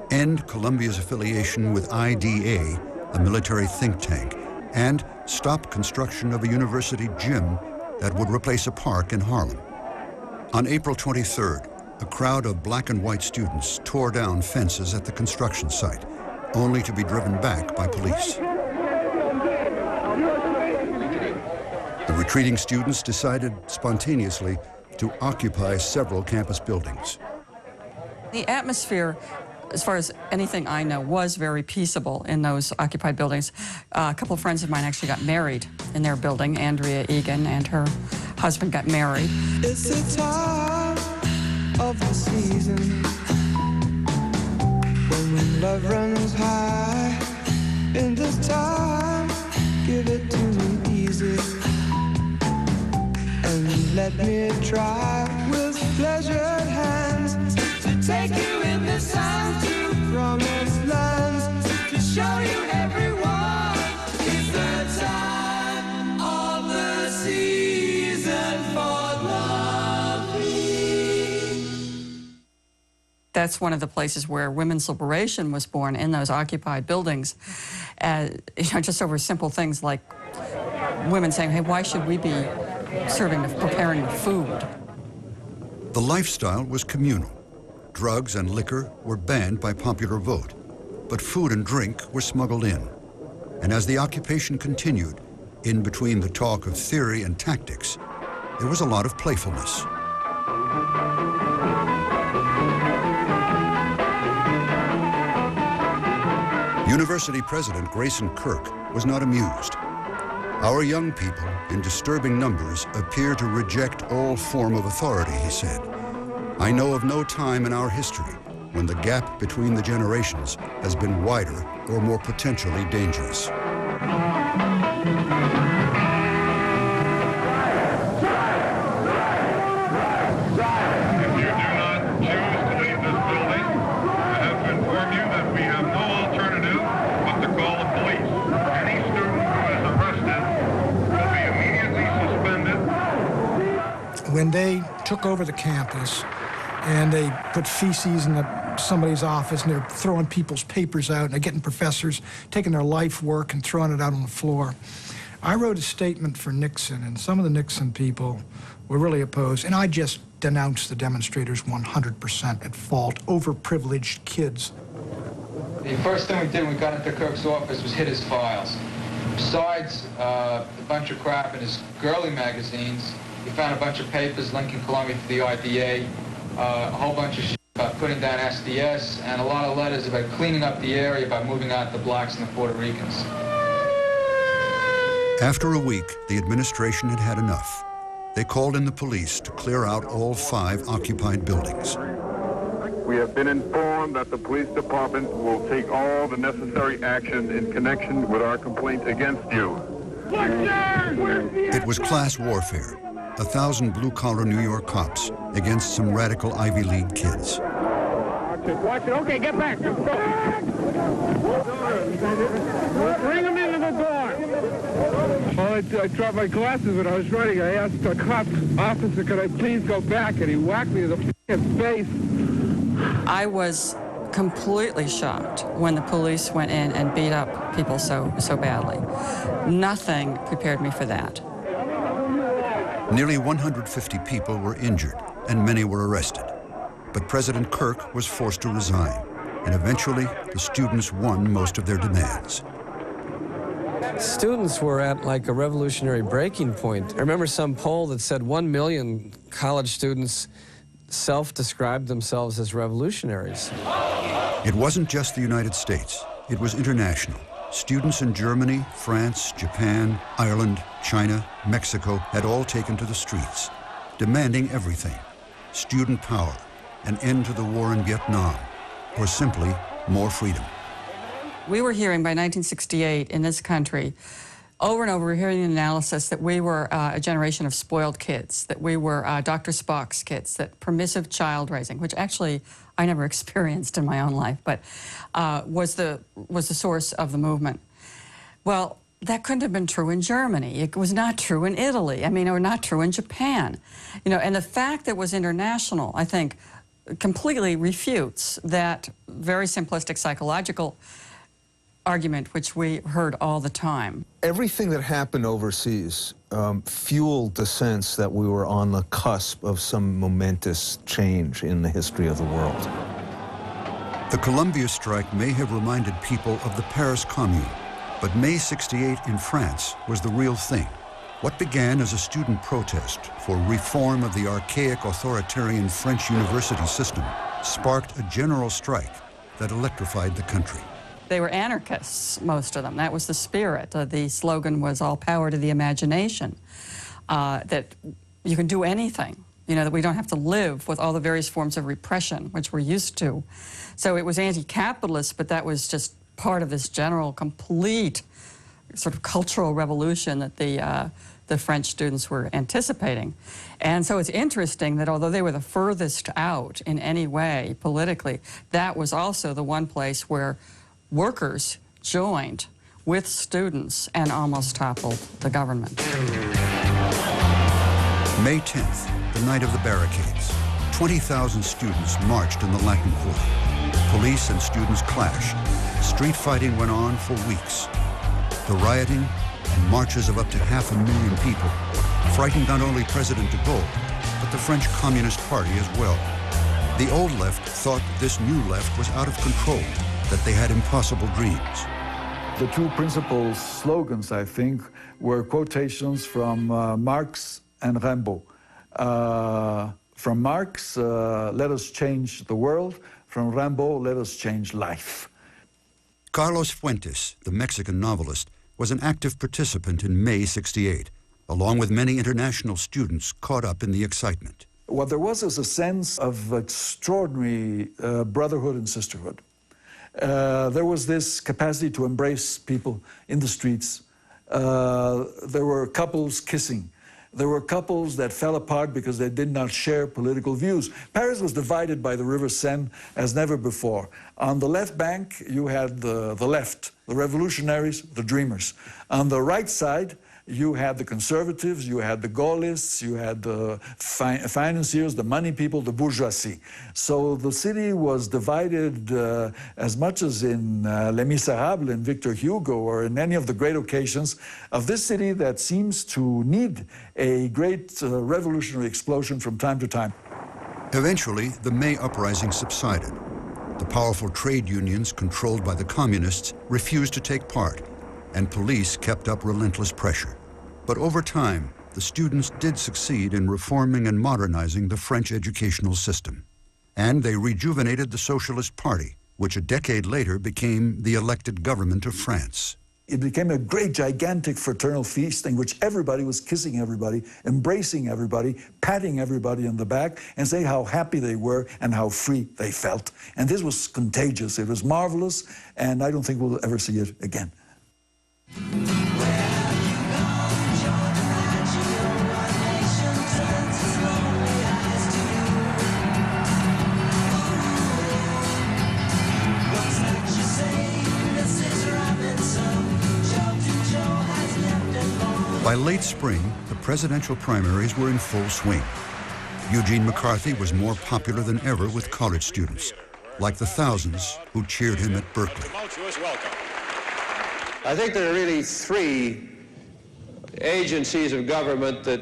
end Columbia's affiliation with IDA, a military think tank, and stop construction of a university gym that would replace a park in Harlem. On April 23rd, a crowd of black and white students tore down fences at the construction site, only to be driven back by police. The retreating students decided spontaneously to occupy several campus buildings. The atmosphere, as far as anything I know, was very peaceable in those occupied buildings. A couple of friends of mine actually got married in their building. Andrea Egan and her husband got married. It's the time of the season when love runs high. In this time, give it to me easy and let me try with pleasured hands to take you in the sun to promised lands, to show you everyone. It's the time of the season for loving. That's one of the places where women's liberation was born, in those occupied buildings. Just over simple things like women saying, hey, why should we be preparing the food? The lifestyle was communal. Drugs and liquor were banned by popular vote, but food and drink were smuggled in. And as the occupation continued, in between the talk of theory and tactics, there was a lot of playfulness. University President Grayson Kirk was not amused. Our young people, in disturbing numbers, appear to reject all form of authority, he said. I know of no time in our history when the gap between the generations has been wider or more potentially dangerous. When they took over the campus and they put feces in somebody's office and they're throwing people's papers out and they're getting professors, taking their life work and throwing it out on the floor, I wrote a statement for Nixon, and some of the Nixon people were really opposed, and I just denounced the demonstrators 100% at fault, overprivileged kids. The first thing we did when we got into Kirk's office was hit his files. Besides a bunch of crap in his girly magazines, we found a bunch of papers linking Columbia to the IDA, a whole bunch of shit about putting down SDS, and a lot of letters about cleaning up the area by moving out the blacks and the Puerto Ricans. After a week, the administration had had enough. They called in the police to clear out all 5 occupied buildings. We have been informed that the police department will take all the necessary action in connection with our complaint against you. It was class warfare. 1,000 blue-collar New York cops against some radical Ivy League kids. Watch it. Okay, get back. Bring them into the door. Well, I dropped my glasses when I was running. I asked the cop officer, could I please go back? And he whacked me in the face. I was completely shocked when the police went in and beat up people so badly. Nothing prepared me for that. Nearly 150 people were injured, and many were arrested. But President Kirk was forced to resign, and eventually the students won most of their demands. Students were at like a revolutionary breaking point. I remember some poll that said 1 million college students self-described themselves as revolutionaries. It wasn't just the United States. It was international. Students in Germany, France, Japan, Ireland, China, Mexico had all taken to the streets, demanding everything: student power, an end to the war in Vietnam, or simply more freedom. We were hearing by 1968 in this country, over and over, we were hearing the analysis that we were a generation of spoiled kids, that we were Dr. Spock's kids, that permissive child raising, which actually I never experienced in my own life, but was the source of the movement. Well, that couldn't have been true in Germany. It was not true in Italy. I mean, or not true in Japan. You know, and the fact that it was international, I think, completely refutes that very simplistic psychological argument which we heard all the time. Everything that happened overseas fueled the sense that we were on the cusp of some momentous change in the history of the world. The Columbia strike may have reminded people of the Paris Commune, but May '68 in France was the real thing. What began as a student protest for reform of the archaic authoritarian French university system sparked a general strike that electrified the country. They were anarchists, most of them. That was the spirit. The slogan was all power to the imagination, that you can do anything, you know, that we don't have to live with all the various forms of repression, which we're used to. So it was anti-capitalist, but that was just part of this general, complete sort of cultural revolution that the French students were anticipating. And so it's interesting that although they were the furthest out in any way politically, that was also the one place where workers joined with students and almost toppled the government. May 10th, the night of the barricades, 20,000 students marched in the Latin Quarter. Police and students clashed. Street fighting went on for weeks. The rioting and marches of up to 500,000 people frightened not only President de Gaulle, but the French Communist Party as well. The old left thought this new left was out of control, that they had impossible dreams. The two principal slogans, I think, were quotations from Marx and Rimbaud. From Marx, let us change the world. From Rimbaud, let us change life. Carlos Fuentes, the Mexican novelist, was an active participant in May '68, along with many international students caught up in the excitement. What there was is a sense of extraordinary brotherhood and sisterhood. There was this capacity to embrace people in the streets. There were couples kissing. There were couples that fell apart because they did not share political views. Paris was divided by the River Seine as never before. On the left bank, you had the left, the revolutionaries, the dreamers. On the right side, you had the conservatives, you had the Gaullists, you had the financiers, the money people, the bourgeoisie. So the city was divided as much as in Les Misérables in Victor Hugo or in any of the great occasions of this city that seems to need a great revolutionary explosion from time to time. Eventually, the May uprising subsided. The powerful trade unions controlled by the communists refused to take part, and police kept up relentless pressure. But over time, the students did succeed in reforming and modernizing the French educational system. And they rejuvenated the Socialist Party, which a decade later became the elected government of France. It became a great, gigantic fraternal feast in which everybody was kissing everybody, embracing everybody, patting everybody on the back, and saying how happy they were and how free they felt. And this was contagious. It was marvelous, and I don't think we'll ever see it again. By late spring, the presidential primaries were in full swing. Eugene McCarthy was more popular than ever with college students, like the thousands who cheered him at Berkeley. I think there are really three agencies of government that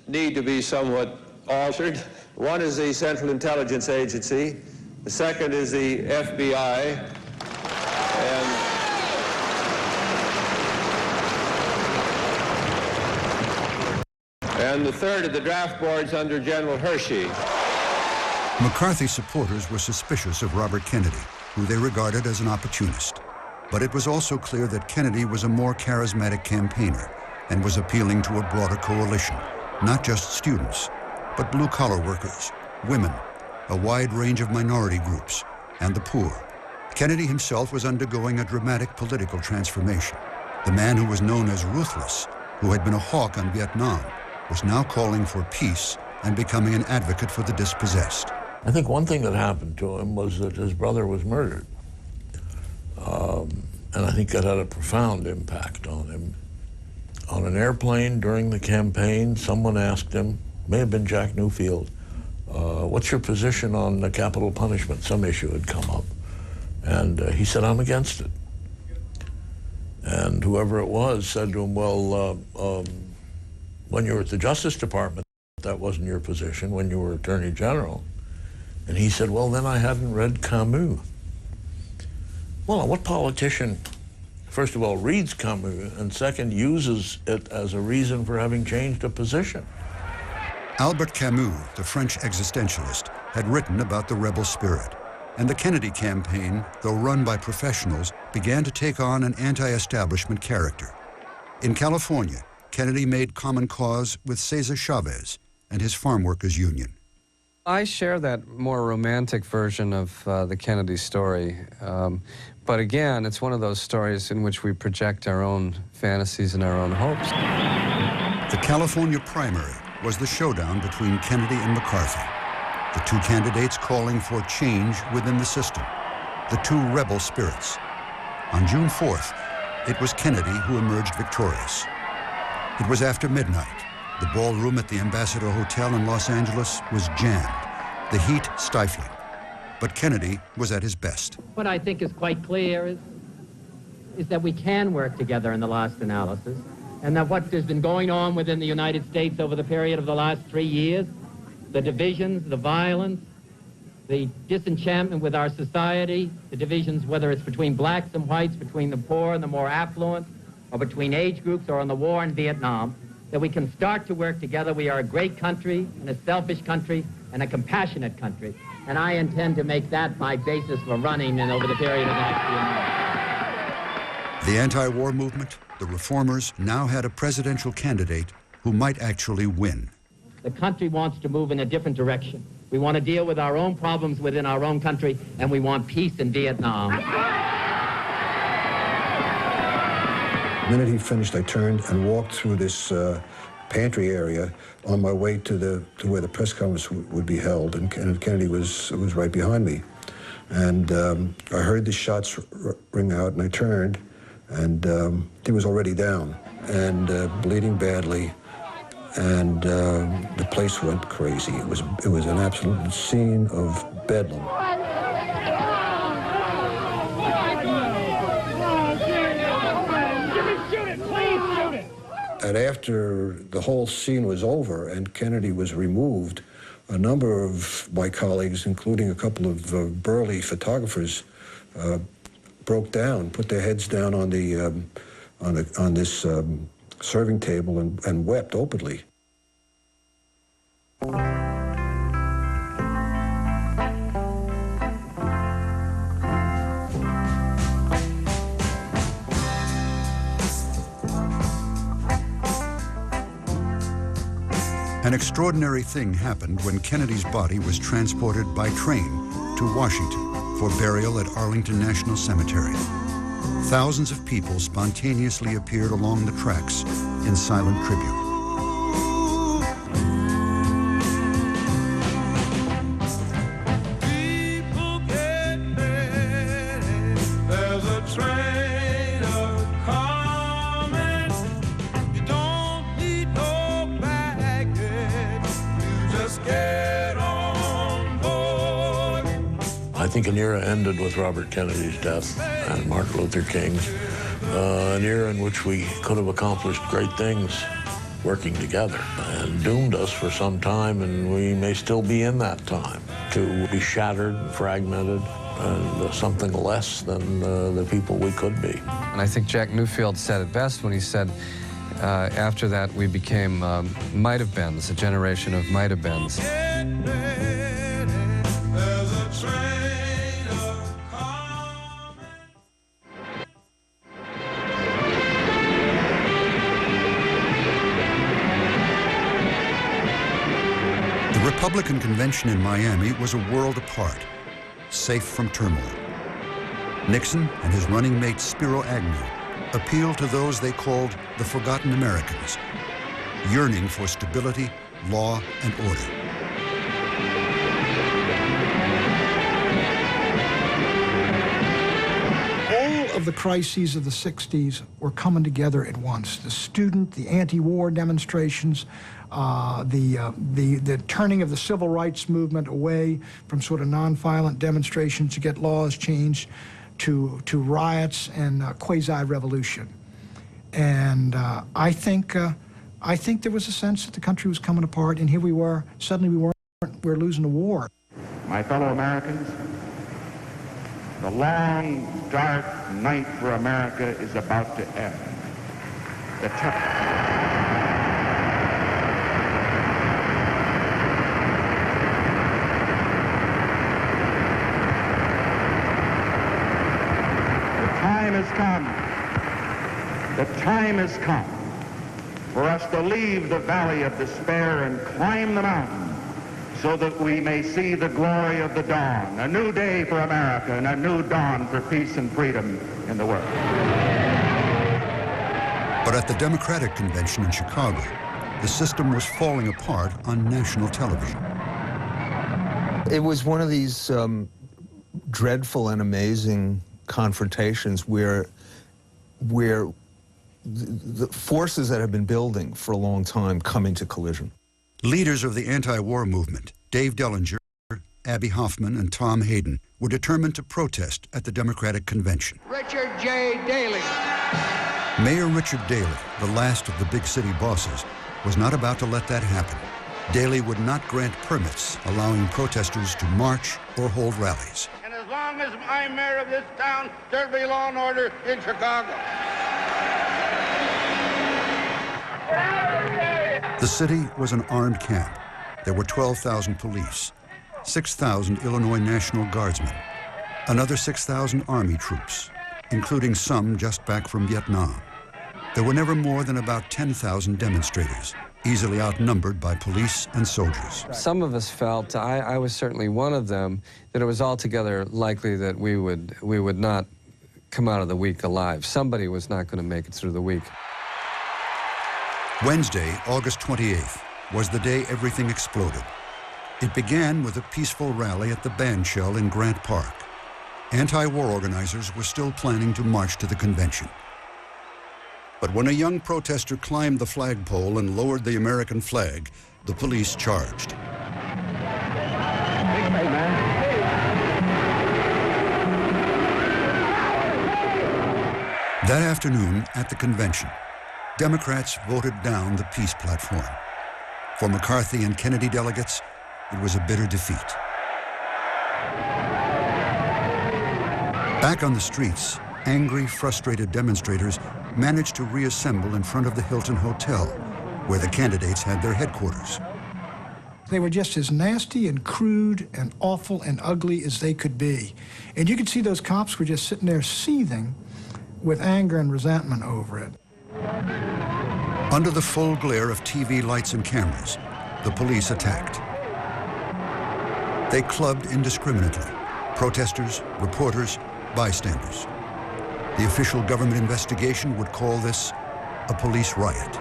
need to be somewhat altered. One is the Central Intelligence Agency. The second is the FBI. And the third are the draft boards under General Hershey. McCarthy supporters were suspicious of Robert Kennedy, who they regarded as an opportunist. But it was also clear that Kennedy was a more charismatic campaigner and was appealing to a broader coalition, not just students, but blue-collar workers, women, a wide range of minority groups, and the poor. Kennedy himself was undergoing a dramatic political transformation. The man who was known as ruthless, who had been a hawk on Vietnam, was now calling for peace and becoming an advocate for the dispossessed. I think one thing that happened to him was that his brother was murdered. And I think that had a profound impact on him. On an airplane during the campaign, someone asked him, may have been Jack Newfield, what's your position on the capital punishment? Some issue had come up. And he said, I'm against it. And whoever it was said to him, well, when you were at the Justice Department, that wasn't your position when you were Attorney General. And he said, well, then I hadn't read Camus. Well, what politician, first of all, reads Camus, and second, uses it as a reason for having changed a position? Albert Camus, the French existentialist, had written about the rebel spirit, and the Kennedy campaign, though run by professionals, began to take on an anti-establishment character. In California, Kennedy made common cause with Cesar Chavez and his farm workers' union. I share that more romantic version of the Kennedy story. But again, it's one of those stories in which we project our own fantasies and our own hopes. The California primary was the showdown between Kennedy and McCarthy, the two candidates calling for change within the system, the two rebel spirits. On June 4th, it was Kennedy who emerged victorious. It was after midnight. The ballroom at the Ambassador Hotel in Los Angeles was jammed, the heat stifling. But Kennedy was at his best. What I think is quite clear is that we can work together in the last analysis, and that what has been going on within the United States over the period of the last 3 years, the divisions, the violence, the disenchantment with our society, the divisions, whether it's between blacks and whites, between the poor and the more affluent, or between age groups, or in the war in Vietnam, that we can start to work together. We are a great country, and a selfish country, and a compassionate country. And I intend to make that my basis for running and over the period of the next few months. The anti-war movement, the reformers, now had a presidential candidate who might actually win. The country wants to move in a different direction. We want to deal with our own problems within our own country, and we want peace in Vietnam. The minute he finished, I turned and walked through this pantry area on my way to where the press conference would be held, and Kennedy was right behind me. And I heard the shots ring out, and I turned, and he was already down and bleeding badly, and the place went crazy. It was an absolute scene of bedlam. And after the whole scene was over and Kennedy was removed, a number of my colleagues, including a couple of burly photographers, broke down, put their heads down on this serving table and wept openly. An extraordinary thing happened when Kennedy's body was transported by train to Washington for burial at Arlington National Cemetery. Thousands of people spontaneously appeared along the tracks in silent tribute. I think an era ended with Robert Kennedy's death and Martin Luther King's, an era in which we could have accomplished great things working together, and doomed us for some time, and we may still be in that time, to be shattered, fragmented, and something less than the people we could be. And I think Jack Newfield said it best when he said, after that we became might-have-beens, a generation of might-have-beens. The Republican convention in Miami was a world apart, safe from turmoil. Nixon and his running mate Spiro Agnew appealed to those they called the forgotten Americans, yearning for stability, law, and order. All of the crises of the 60s were coming together at once. The student, the anti-war demonstrations, the turning of the civil rights movement away from sort of nonviolent demonstrations to get laws changed to riots and quasi-revolution. And I think there was a sense that the country was coming apart, and here we were, suddenly we were losing a war. My fellow Americans, the long, dark night for America is about to end. The time has come. The time has come for us to leave the valley of despair and climb the mountain, so that we may see the glory of the dawn, a new day for America and a new dawn for peace and freedom in the world. But at the Democratic Convention in Chicago, the system was falling apart on national television. It was one of these dreadful and amazing confrontations where the forces that have been building for a long time come into collision. Leaders of the anti-war movement, Dave Dellinger, Abbie Hoffman, and Tom Hayden, were determined to protest at the Democratic Convention. Richard J. Daley. Mayor Richard Daley, the last of the big city bosses, was not about to let that happen. Daley would not grant permits allowing protesters to march or hold rallies. And as long as I'm mayor of this town, there'll be law and order in Chicago. The city was an armed camp. There were 12,000 police, 6,000 Illinois National Guardsmen, another 6,000 Army troops, including some just back from Vietnam. There were never more than about 10,000 demonstrators, easily outnumbered by police and soldiers. Some of us felt, I was certainly one of them, that it was altogether likely that we would not come out of the week alive. Somebody was not going to make it through the week. Wednesday, August 28th, was the day everything exploded. It began with a peaceful rally at the Bandshell in Grant Park. Anti-war organizers were still planning to march to the convention. But when a young protester climbed the flagpole and lowered the American flag, the police charged. That afternoon at the convention, Democrats voted down the peace platform. For McCarthy and Kennedy delegates, it was a bitter defeat. Back on the streets, angry, frustrated demonstrators managed to reassemble in front of the Hilton Hotel, where the candidates had their headquarters. They were just as nasty and crude and awful and ugly as they could be. And you could see those cops were just sitting there seething with anger and resentment over it. Under the full glare of TV lights and cameras, the police attacked. They clubbed indiscriminately, protesters, reporters, bystanders. The official government investigation would call this a police riot.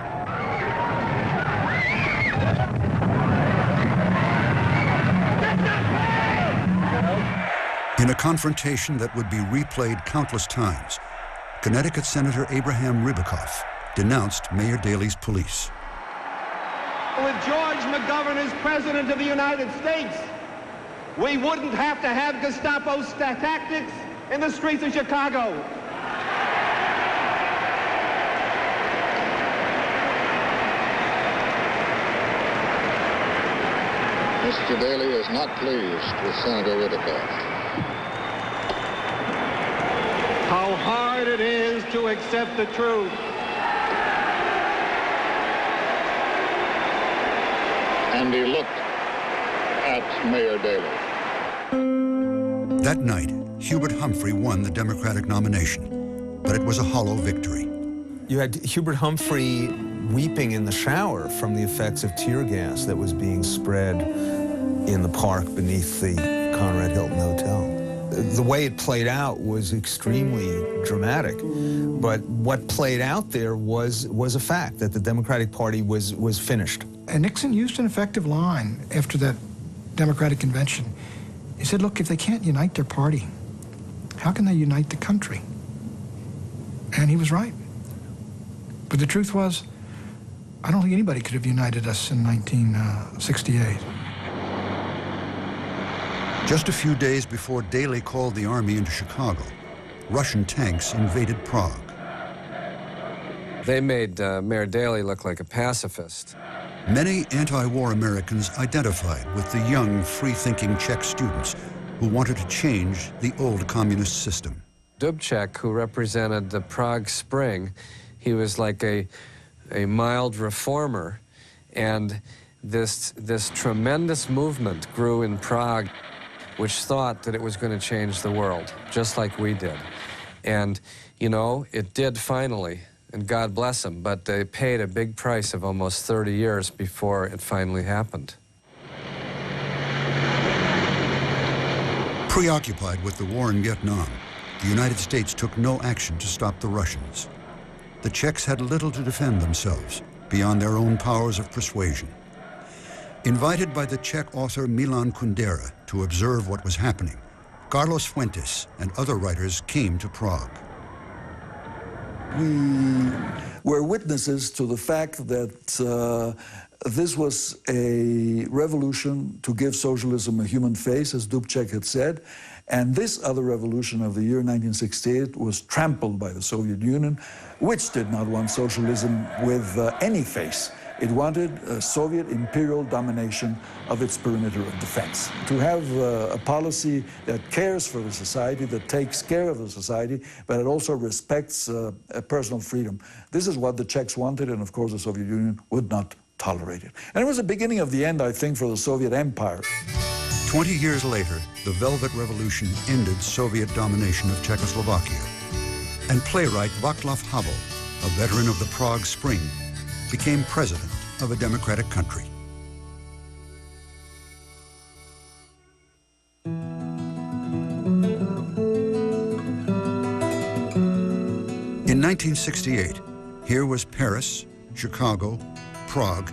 In a confrontation that would be replayed countless times, Connecticut Senator Abraham Ribicoff denounced Mayor Daley's police. With George McGovern as President of the United States, we wouldn't have to have Gestapo tactics in the streets of Chicago. Mr. Daley is not pleased with Senator Ribicoff. How hard it is to accept the truth. And he looked at Mayor Daley. That night, Hubert Humphrey won the Democratic nomination, but it was a hollow victory. You had Hubert Humphrey weeping in the shower from the effects of tear gas that was being spread in the park beneath the Conrad Hilton Hotel. The way it played out was extremely dramatic, but what played out there was a fact that the Democratic Party was finished. And Nixon used an effective line after that Democratic convention. He said, look, if they can't unite their party, how can they unite the country? And he was right. But the truth was, I don't think anybody could have united us in 1968. Just a few days before Daley called the army into Chicago, Russian tanks invaded Prague. They made Mayor Daley look like a pacifist. Many anti-war Americans identified with the young, free-thinking Czech students who wanted to change the old communist system. Dubček, who represented the Prague Spring, he was like a mild reformer, and this tremendous movement grew in Prague, which thought that it was going to change the world, just like we did. And, you know, it did finally, and God bless them, but they paid a big price of almost 30 years before it finally happened. Preoccupied with the war in Vietnam, the United States took no action to stop the Russians. The Czechs had little to defend themselves beyond their own powers of persuasion. Invited by the Czech author Milan Kundera to observe what was happening, Carlos Fuentes and other writers came to Prague. We were witnesses to the fact that this was a revolution to give socialism a human face, as Dubček had said, and this other revolution of the year 1968 was trampled by the Soviet Union, which did not want socialism with any face. It wanted Soviet imperial domination of its perimeter of defense. To have a policy that cares for the society, that takes care of the society, but it also respects personal freedom. This is what the Czechs wanted, and of course the Soviet Union would not tolerate it. And it was the beginning of the end, I think, for the Soviet Empire. 20 years later, the Velvet Revolution ended Soviet domination of Czechoslovakia. And playwright Václav Havel, a veteran of the Prague Spring, became president of a democratic country. In 1968, here was Paris, Chicago, Prague,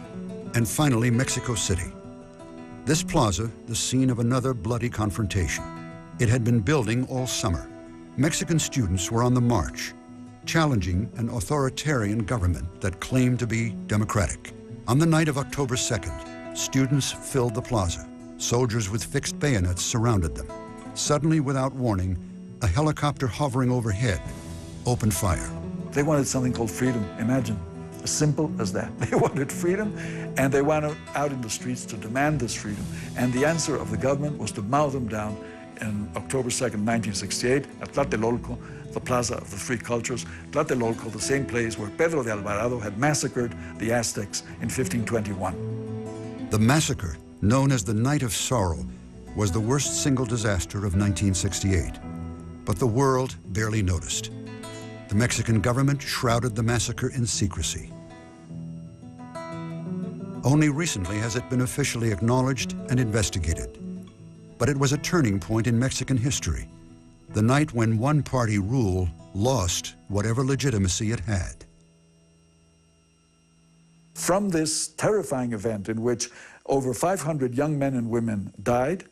and finally Mexico City. This plaza, the scene of another bloody confrontation. It had been building all summer. Mexican students were on the march, challenging an authoritarian government that claimed to be democratic. On the night of October 2nd, students filled the plaza. Soldiers with fixed bayonets surrounded them. Suddenly, without warning, a helicopter hovering overhead opened fire. They wanted something called freedom, imagine. As simple as that. They wanted freedom, and they went out in the streets to demand this freedom. And the answer of the government was to mow them down on October 2nd, 1968, at Tlatelolco, the Plaza of the Three Cultures. Tlatelolco, the same place where Pedro de Alvarado had massacred the Aztecs in 1521. The massacre, known as the Night of Sorrow, was the worst single disaster of 1968. But the world barely noticed. The Mexican government shrouded the massacre in secrecy. Only recently has it been officially acknowledged and investigated. But it was a turning point in Mexican history, the night when one-party rule lost whatever legitimacy it had. From this terrifying event in which over 500 young men and women died,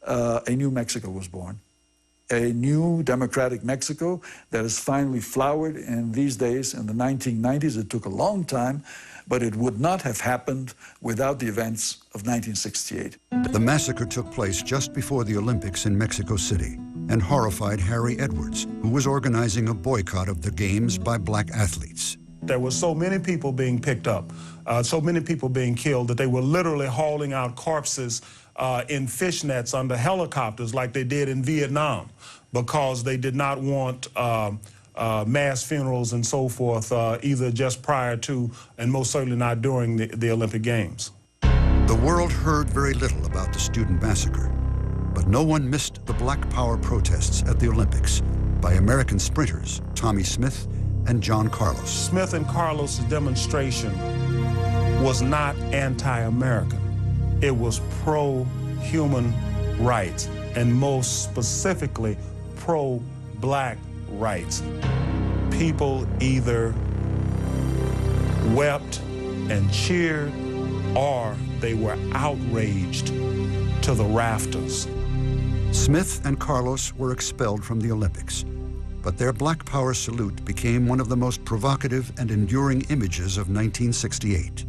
a new Mexico was born. A new democratic Mexico that has finally flowered in these days. In the 1990s, it took a long time, but it would not have happened without the events of 1968. The massacre took place just before the Olympics in Mexico City and horrified Harry Edwards, who was organizing a boycott of the Games by black athletes. There were so many people being picked up, so many people being killed, that they were literally hauling out corpses in fishnets under helicopters like they did in Vietnam, because they did not want mass funerals and so forth, either just prior to and most certainly not during the Olympic Games. The world heard very little about the student massacre, but no one missed the Black Power protests at the Olympics by American sprinters Tommy Smith and John Carlos. Smith and Carlos' demonstration was not anti-American. It was pro-human rights, and most specifically, pro-black rights. People either wept and cheered, or they were outraged to the rafters. Smith and Carlos were expelled from the Olympics, but their Black Power salute became one of the most provocative and enduring images of 1968.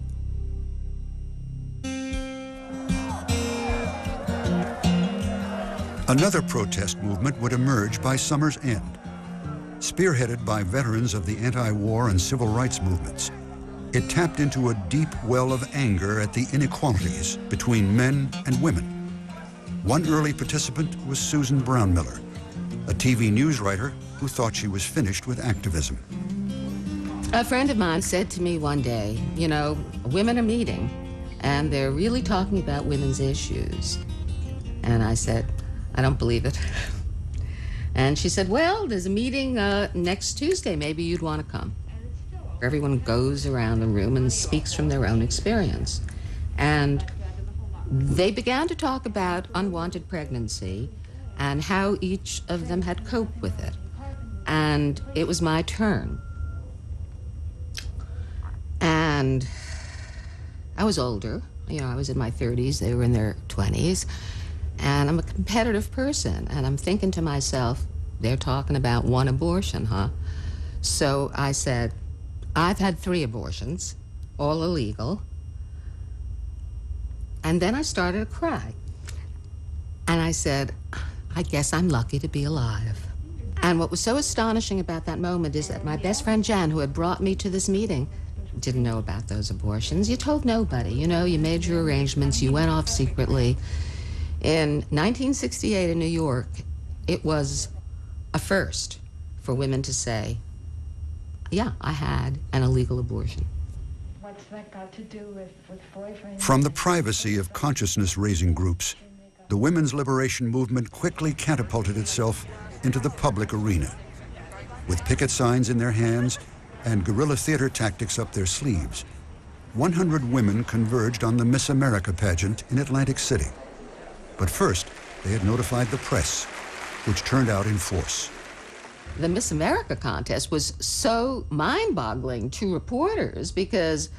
Another protest movement would emerge by summer's end. Spearheaded by veterans of the anti-war and civil rights movements, it tapped into a deep well of anger at the inequalities between men and women. One early participant was Susan Brownmiller, a TV news writer who thought she was finished with activism. A friend of mine said to me one day, you know, women are meeting, and they're really talking about women's issues. And I said, I don't believe it. And she said, well, there's a meeting next Tuesday. Maybe you'd want to come. Everyone goes around the room and speaks from their own experience. And they began to talk about unwanted pregnancy and how each of them had coped with it. And it was my turn. And I was older. You know, I was in my 30s. They were in their 20s. And I'm a competitive person, and I'm thinking to myself, they're talking about one abortion, huh? So I said, I've had 3 abortions, all illegal. And then I started to cry. And I said, I guess I'm lucky to be alive. And what was so astonishing about that moment is that my best friend Jan, who had brought me to this meeting, didn't know about those abortions. You told nobody, you know, you made your arrangements, you went off secretly. In 1968 in New York, it was a first for women to say, yeah, I had an illegal abortion. What's that got to do with boyfriends? From the privacy of consciousness-raising groups, the women's liberation movement quickly catapulted itself into the public arena. With picket signs in their hands and guerrilla theater tactics up their sleeves, 100 women converged on the Miss America pageant in Atlantic City. But first, they had notified the press, which turned out in force. The Miss America contest was so mind-boggling to reporters because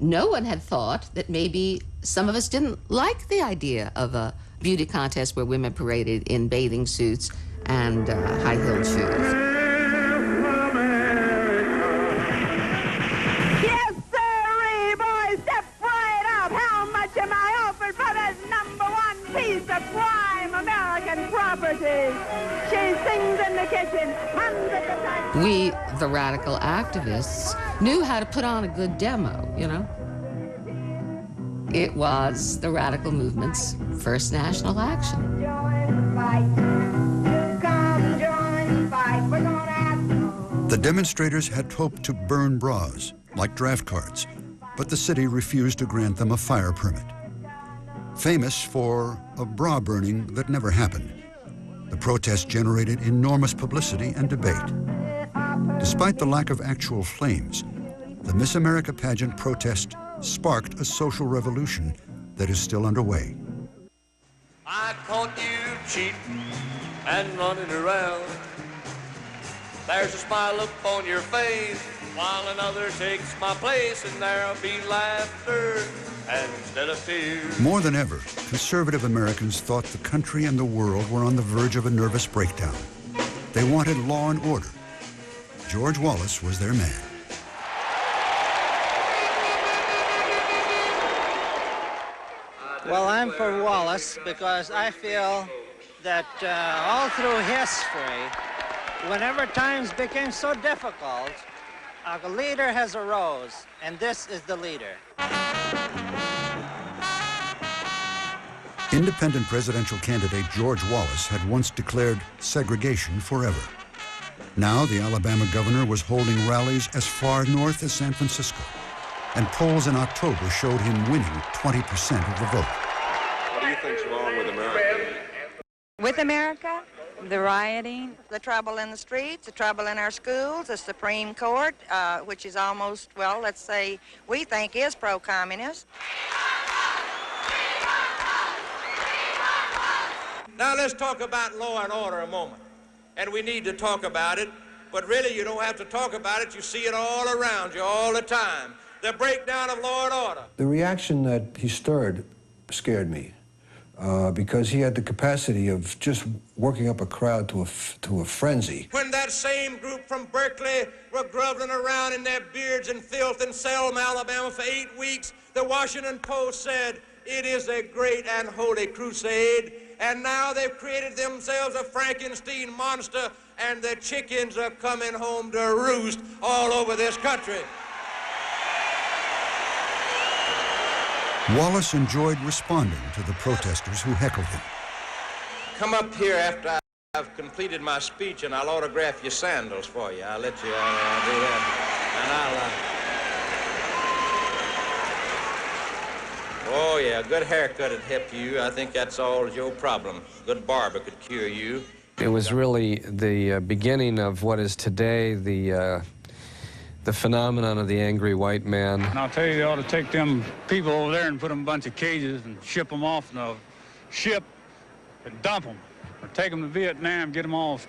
no one had thought that maybe some of us didn't like the idea of a beauty contest where women paraded in bathing suits and high-heeled shoes. Yes, sirree, boys, step right up. How much am I offered for this #1 piece of prime American property? She sings in the kitchen, hums at the time. We, the radical activists, knew how to put on a good demo, you know? It was the radical movement's first national action. The demonstrators had hoped to burn bras, like draft cards, but the city refused to grant them a fire permit. Famous for a bra burning that never happened, the protest generated enormous publicity and debate. Despite the lack of actual flames, the Miss America pageant protest sparked a social revolution that is still underway. I caught you cheating and running around. There's a smile up on your face while another takes my place, and there'll be laughter instead of tears. More than ever, conservative Americans thought the country and the world were on the verge of a nervous breakdown. They wanted law and order. George Wallace was their man. Well, I'm for Wallace because I feel that all through history, whenever times became so difficult, a leader has arose, and this is the leader. Independent presidential candidate George Wallace had once declared segregation forever. Now the Alabama governor was holding rallies as far north as San Francisco, and polls in October showed him winning 20% of the vote. What do you think's wrong with America? With America? The rioting, the trouble in the streets, the trouble in our schools, the Supreme Court, which is almost, well, let's say, we think is pro-communist. Now let's talk about law and order a moment. And we need to talk about it, but really you don't have to talk about it. You see it all around you all the time. The breakdown of law and order. The reaction that he stirred scared me. because he had the capacity of just working up a crowd to a frenzy. When that same group from Berkeley were groveling around in their beards and filth in Selma, Alabama for 8 weeks, the Washington Post said, "It is a great and holy crusade." And now they've created themselves a Frankenstein monster, and the chickens are coming home to roost all over this country. Wallace enjoyed responding to the protesters who heckled him. Come up here after I've completed my speech, and I'll autograph your sandals for you. I'll let you do that. And oh, yeah, good haircut would help you. I think that's all your problem. Good barber could cure you. It was really the beginning of what is today the phenomenon of the angry white man. And I'll tell you, they ought to take them people over there and put them in a bunch of cages and ship them off in a ship and dump them. Or take them to Vietnam, get them all,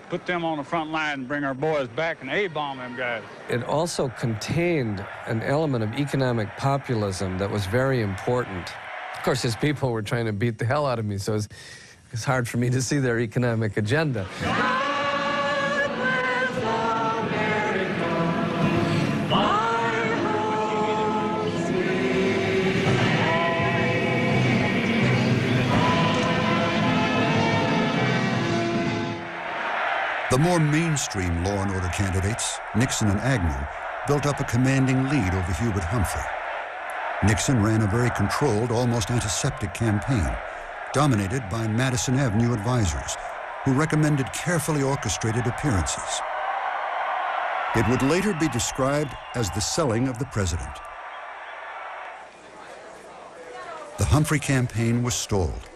put them on the front line and bring our boys back and A-bomb them guys. It also contained an element of economic populism that was very important. Of course, his people were trying to beat the hell out of me, so it's hard for me to see their economic agenda. The more mainstream law and order candidates, Nixon and Agnew, built up a commanding lead over Hubert Humphrey. Nixon ran a very controlled, almost antiseptic campaign, dominated by Madison Avenue advisors, who recommended carefully orchestrated appearances. It would later be described as the selling of the president. The Humphrey campaign was stalled.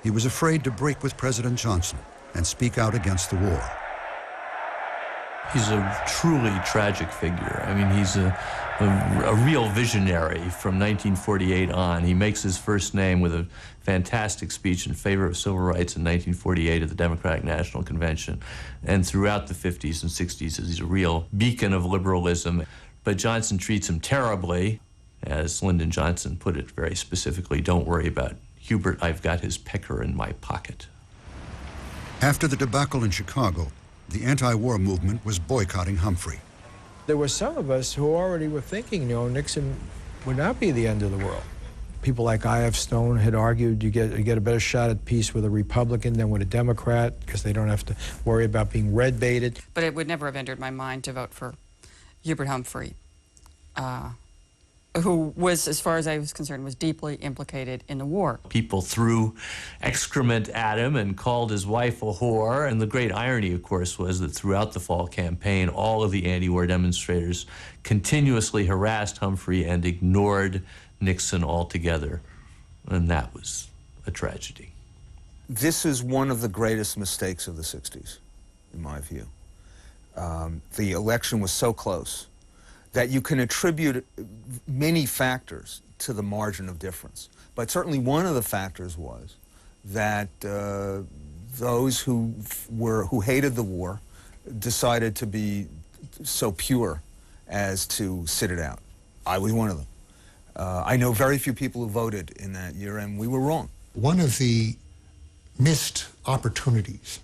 He was afraid to break with President Johnson and speak out against the war. He's a truly tragic figure. I mean, he's a real visionary from 1948 on. He makes his first name with a fantastic speech in favor of civil rights in 1948 at the Democratic National Convention. And throughout the 50s and 60s, he's a real beacon of liberalism. But Johnson treats him terribly. As Lyndon Johnson put it very specifically, "Don't worry about Hubert, I've got his pecker in my pocket." After the debacle in Chicago, the anti-war movement was boycotting Humphrey. There were some of us who already were thinking, Nixon would not be the end of the world. People like I.F. Stone had argued you get a better shot at peace with a Republican than with a Democrat because they don't have to worry about being red-baited. But it would never have entered my mind to vote for Hubert Humphrey, who was, as far as I was concerned, was deeply implicated in the war. People threw excrement at him and called his wife a whore. And the great irony, of course, was that throughout the fall campaign, all of the anti-war demonstrators continuously harassed Humphrey and ignored Nixon altogether. And that was a tragedy. This is one of the greatest mistakes of the 60s, in my view. The election was so close that you can attribute many factors to the margin of difference. But certainly one of the factors was that those who hated the war decided to be so pure as to sit it out. I was one of them. I know very few people who voted in that year, and we were wrong. One of the missed opportunities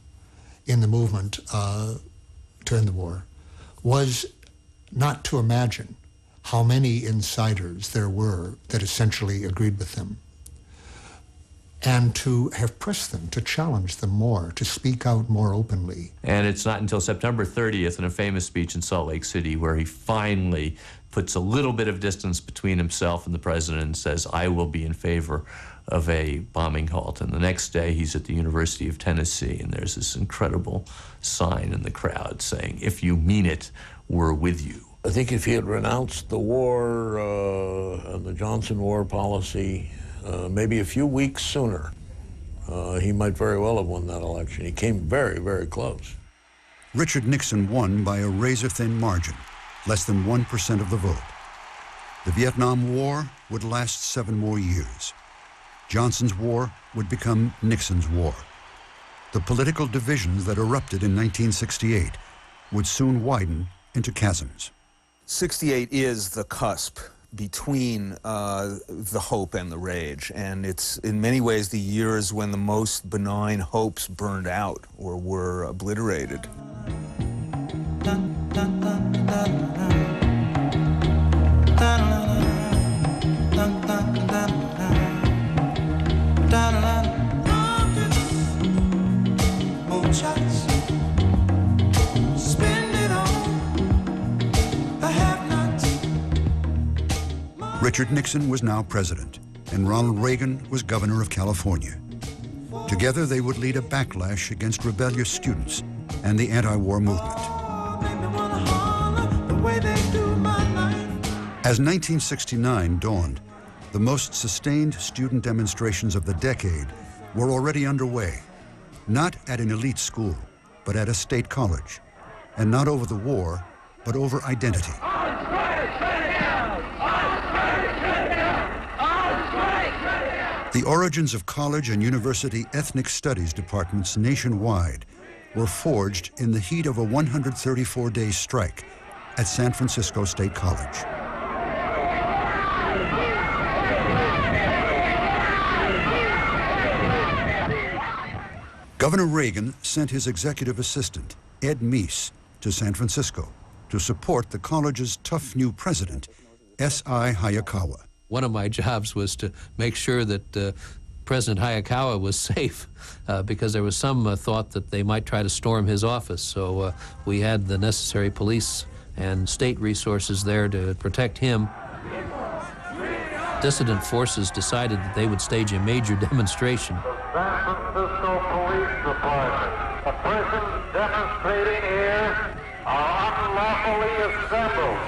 in the movement to end the war was not to imagine how many insiders there were that essentially agreed with them, and to have pressed them, to challenge them more, to speak out more openly. And it's not until September 30th in a famous speech in Salt Lake City where he finally puts a little bit of distance between himself and the president and says, "I will be in favor of a bombing halt." And the next day he's at the University of Tennessee, and there's this incredible sign in the crowd saying, "If you mean it, we're with you." I think if he had renounced the war and the Johnson war policy maybe a few weeks sooner, he might very well have won that election. He came very, very close. Richard Nixon won by a razor-thin margin, less than 1% of the vote. The Vietnam War would last 7 more years. Johnson's war would become Nixon's war. The political divisions that erupted in 1968 would soon widen into chasms. 68 is the cusp between the hope and the rage, and it's in many ways the years when the most benign hopes burned out or were obliterated. Richard Nixon was now president, and Ronald Reagan was governor of California. Together, they would lead a backlash against rebellious students and the anti-war movement. As 1969 dawned, the most sustained student demonstrations of the decade were already underway, not at an elite school, but at a state college, and not over the war, but over identity. The origins of college and university ethnic studies departments nationwide were forged in the heat of a 134-day strike at San Francisco State College. Governor Reagan sent his executive assistant, Ed Meese, to San Francisco to support the college's tough new president, S.I. Hayakawa. One of my jobs was to make sure that President Hayakawa was safe because there was some thought that they might try to storm his office. So we had the necessary police and state resources there to protect him. Dissident forces decided that they would stage a major demonstration. San Francisco Police Department. The persons demonstrating here are unlawfully assembled.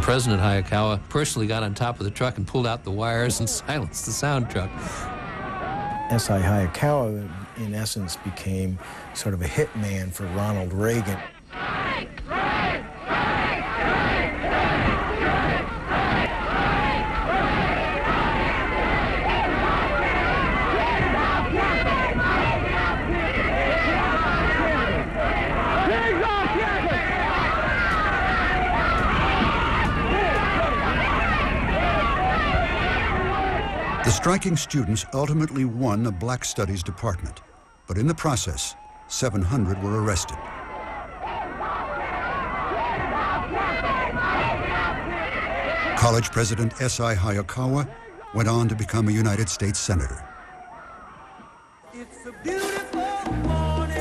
President Hayakawa personally got on top of the truck and pulled out the wires and silenced the sound truck. S.I. Hayakawa, in essence, became sort of a hitman for Ronald Reagan. The striking students ultimately won a Black Studies department, but in the process, 700 were arrested. College President S.I. Hayakawa went on to become a United States Senator. It's a beautiful morning.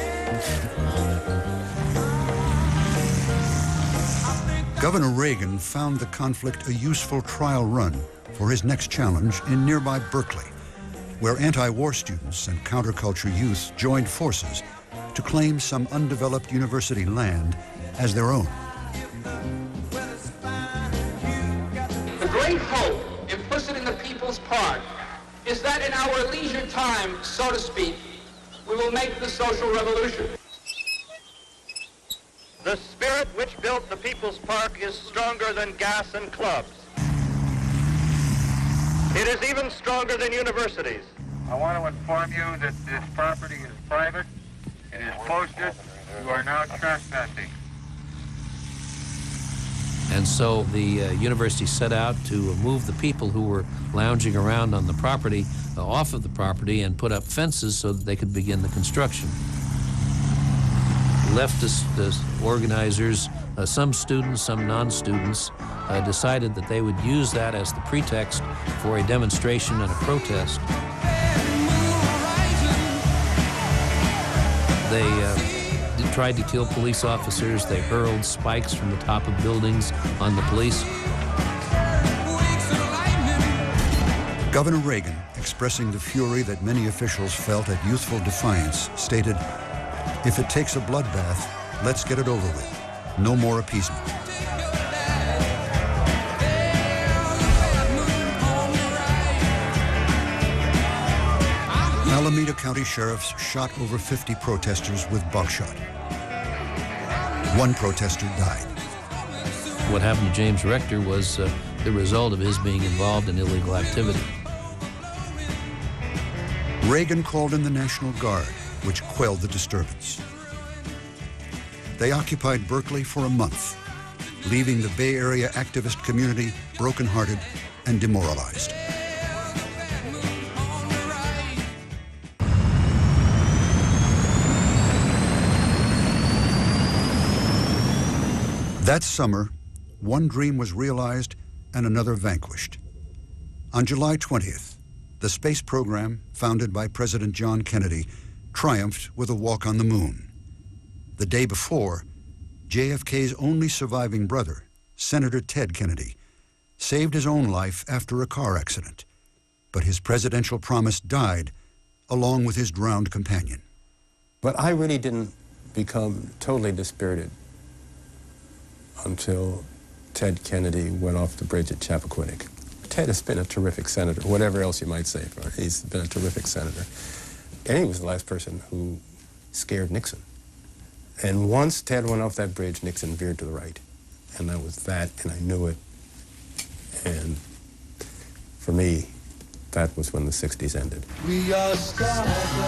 Governor Reagan found the conflict a useful trial run for his next challenge in nearby Berkeley, where anti-war students and counterculture youth joined forces to claim some undeveloped university land as their own. The great hope implicit in the people's part is that in our leisure time, so to speak, we will make the social revolution. The spirit which built the People's Park is stronger than gas and clubs. It is even stronger than universities. I want to inform you that this property is private. It is posted. You are now trespassing. And so the university set out to move the people who were lounging around on the property off of the property and put up fences so that they could begin the construction. Leftist organizers, some students, some non-students, decided that they would use that as the pretext for a demonstration and a protest. They tried to kill police officers. They hurled spikes from the top of buildings on the police. Governor Reagan, expressing the fury that many officials felt at youthful defiance, stated, "If it takes a bloodbath, let's get it over with. No more appeasement." Alameda County sheriffs shot over 50 protesters with buckshot. One protester died. What happened to James Rector was the result of his being involved in illegal activity. Reagan called in the National Guard, which quelled the disturbance. They occupied Berkeley for a month, leaving the Bay Area activist community brokenhearted and demoralized. That summer, one dream was realized and another vanquished. On July 20th, the space program, founded by President John Kennedy, triumphed with a walk on the moon. The day before, JFK's only surviving brother, Senator Ted Kennedy, saved his own life after a car accident, but his presidential promise died along with his drowned companion. But I really didn't become totally dispirited until Ted Kennedy went off the bridge at Chappaquiddick. Ted has been a terrific senator, whatever else you might say. He's been a terrific senator. And he was the last person who scared Nixon. And once Ted went off that bridge, Nixon veered to the right. And that was that, and I knew it. And for me, that was when the 60s ended. We are stars, we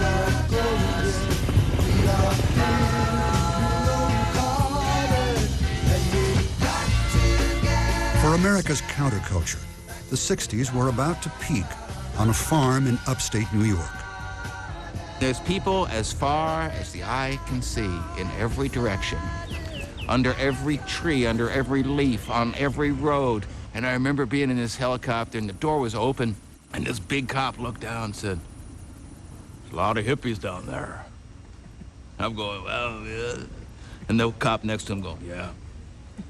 are golden, we are For America's counterculture, the 60s were about to peak on a farm in upstate New York. There's people as far as the eye can see in every direction, under every tree, under every leaf, on every road. And I remember being in this helicopter and the door was open and this big cop looked down and said, "There's a lot of hippies down there." I'm going, "Well, yeah." And the cop next to him going, "Yeah."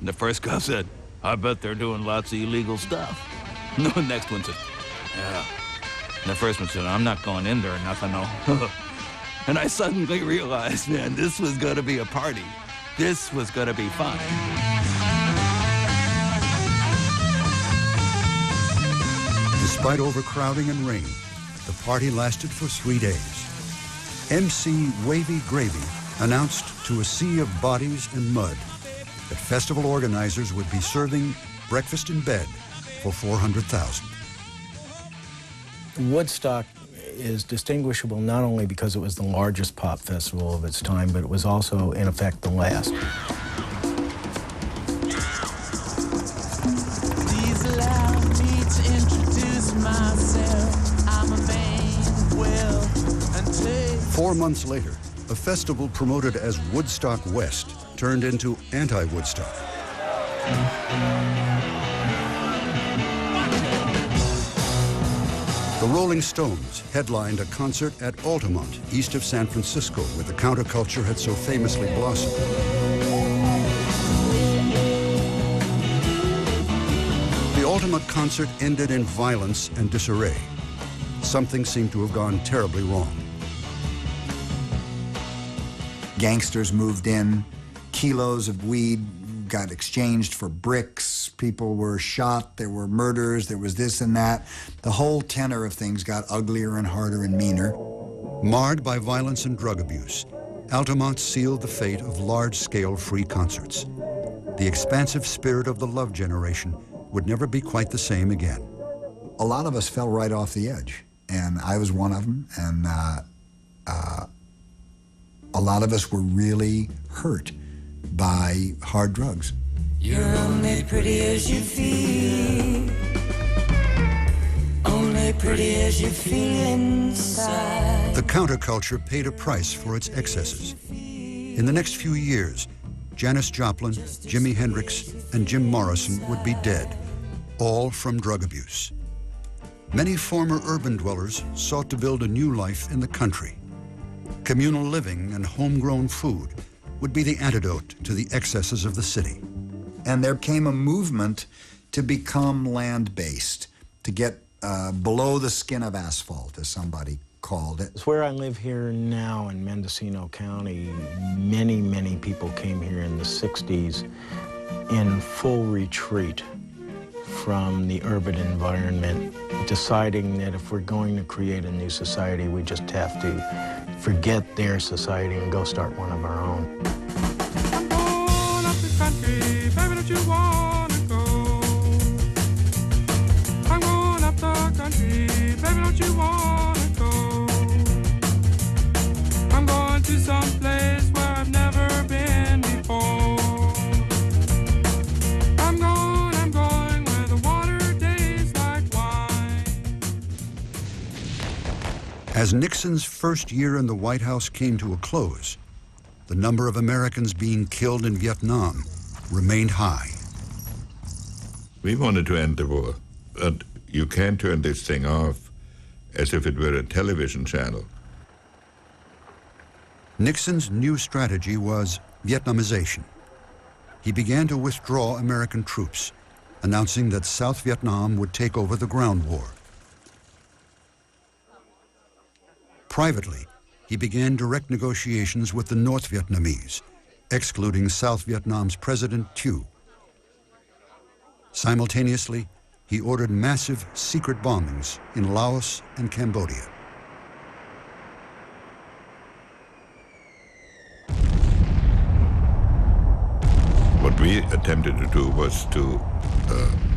And the first cop said, "I bet they're doing lots of illegal stuff." And the next one said, "Yeah." And the first one said, "I'm not going in there or nothing, no." And I suddenly realized, man, this was going to be a party. This was going to be fun. Despite overcrowding and rain, the party lasted for 3 days. MC Wavy Gravy announced to a sea of bodies and mud that festival organizers would be serving breakfast in bed for 400,000. Woodstock is distinguishable not only because it was the largest pop festival of its time, but it was also, in effect, the last. Please allow me to introduce myself. I'm a man, well, and 4 months later, a festival promoted as Woodstock West turned into anti-Woodstock. The Rolling Stones headlined a concert at Altamont, east of San Francisco, where the counterculture had so famously blossomed. The Altamont concert ended in violence and disarray. Something seemed to have gone terribly wrong. Gangsters moved in, kilos of weed got exchanged for bricks, people were shot, there were murders, there was this and that. The whole tenor of things got uglier and harder and meaner. Marred by violence and drug abuse, Altamont sealed the fate of large-scale free concerts. The expansive spirit of the Love Generation would never be quite the same again. A lot of us fell right off the edge, and I was one of them, and a lot of us were really hurt by hard drugs. You're only pretty as you feel, only pretty as you feel inside. The counterculture paid a price for its excesses. In the next few years, Janis Joplin, Jimi Hendrix, and Jim Morrison would be dead, all from drug abuse. Many former urban dwellers sought to build a new life in the country. Communal living and homegrown food would be the antidote to the excesses of the city. And there came a movement to become land-based, to get below the skin of asphalt, as somebody called it. It's where I live here now in Mendocino County. Many, many people came here in the 60s in full retreat from the urban environment, deciding that if we're going to create a new society, we just have to forget their society and go start one of our own. I'm going up the country, baby, don't you wanna go? I'm going up the country, baby, don't you wanna go? I'm going to some place where I've never been before. As Nixon's first year in the White House came to a close, the number of Americans being killed in Vietnam remained high. We wanted to end the war, but you can't turn this thing off as if it were a television channel. Nixon's new strategy was Vietnamization. He began to withdraw American troops, announcing that South Vietnam would take over the ground war. Privately, he began direct negotiations with the North Vietnamese, excluding South Vietnam's President Thieu. Simultaneously, he ordered massive secret bombings in Laos and Cambodia. What we attempted to do was to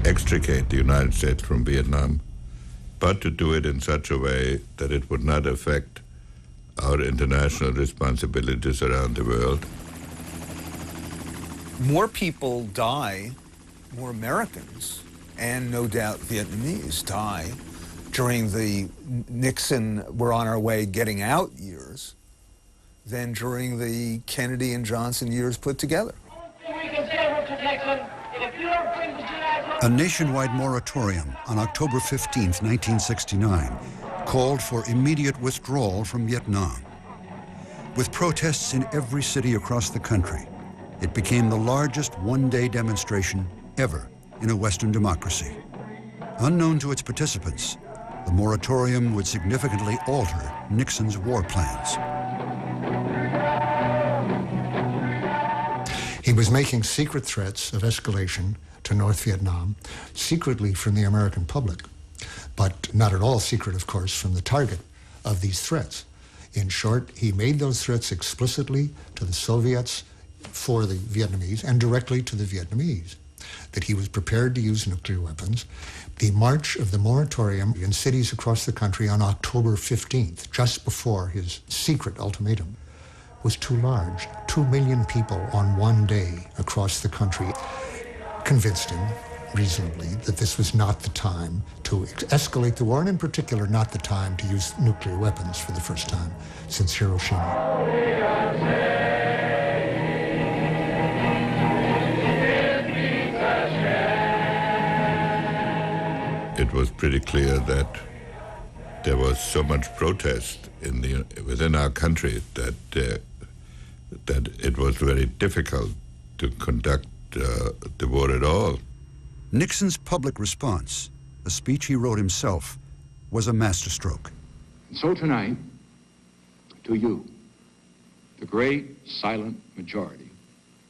extricate the United States from Vietnam, but to do it in such a way that it would not affect our international responsibilities around the world. More people die, more Americans, and no doubt Vietnamese die during the Nixon, we're on our way getting out years than during the Kennedy and Johnson years put together. A nationwide moratorium on October 15, 1969, called for immediate withdrawal from Vietnam. With protests in every city across the country, it became the largest one-day demonstration ever in a Western democracy. Unknown to its participants, the moratorium would significantly alter Nixon's war plans. He was making secret threats of escalation to North Vietnam, secretly from the American public, but not at all secret, of course, from the target of these threats. In short, he made those threats explicitly to the Soviets for the Vietnamese and directly to the Vietnamese, that he was prepared to use nuclear weapons. The march of the moratorium in cities across the country on October 15th, just before his secret ultimatum, was too large. 2 million people on one day across the country convinced him, reasonably, that this was not the time to escalate the war, and in particular, not the time to use nuclear weapons for the first time since Hiroshima. It was pretty clear that there was so much protest within our country that it was very difficult to conduct the war at all. Nixon's public response, a speech he wrote himself, was a masterstroke. So tonight, to you, the great silent majority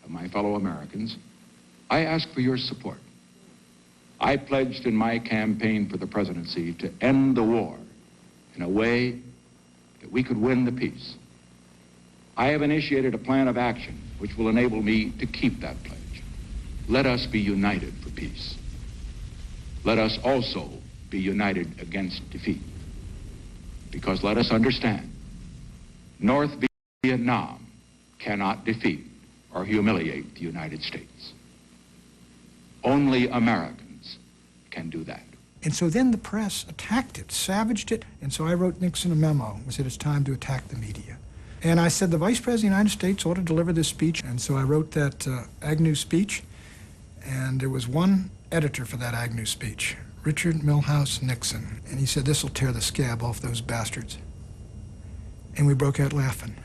of my fellow Americans, I ask for your support. I pledged in my campaign for the presidency to end the war in a way that we could win the peace. I have initiated a plan of action which will enable me to keep that pledge. Let us be united for peace. Let us also be united against defeat. Because let us understand, North Vietnam cannot defeat or humiliate the United States. Only Americans can do that. And so then the press attacked it, savaged it, and so I wrote Nixon a memo. I said it's time to attack the media. And I said the Vice President of the United States ought to deliver this speech, and so I wrote that Agnew speech, and there was one editor for that Agnew speech, Richard Milhous Nixon, and he said, this will tear the scab off those bastards. And we broke out laughing.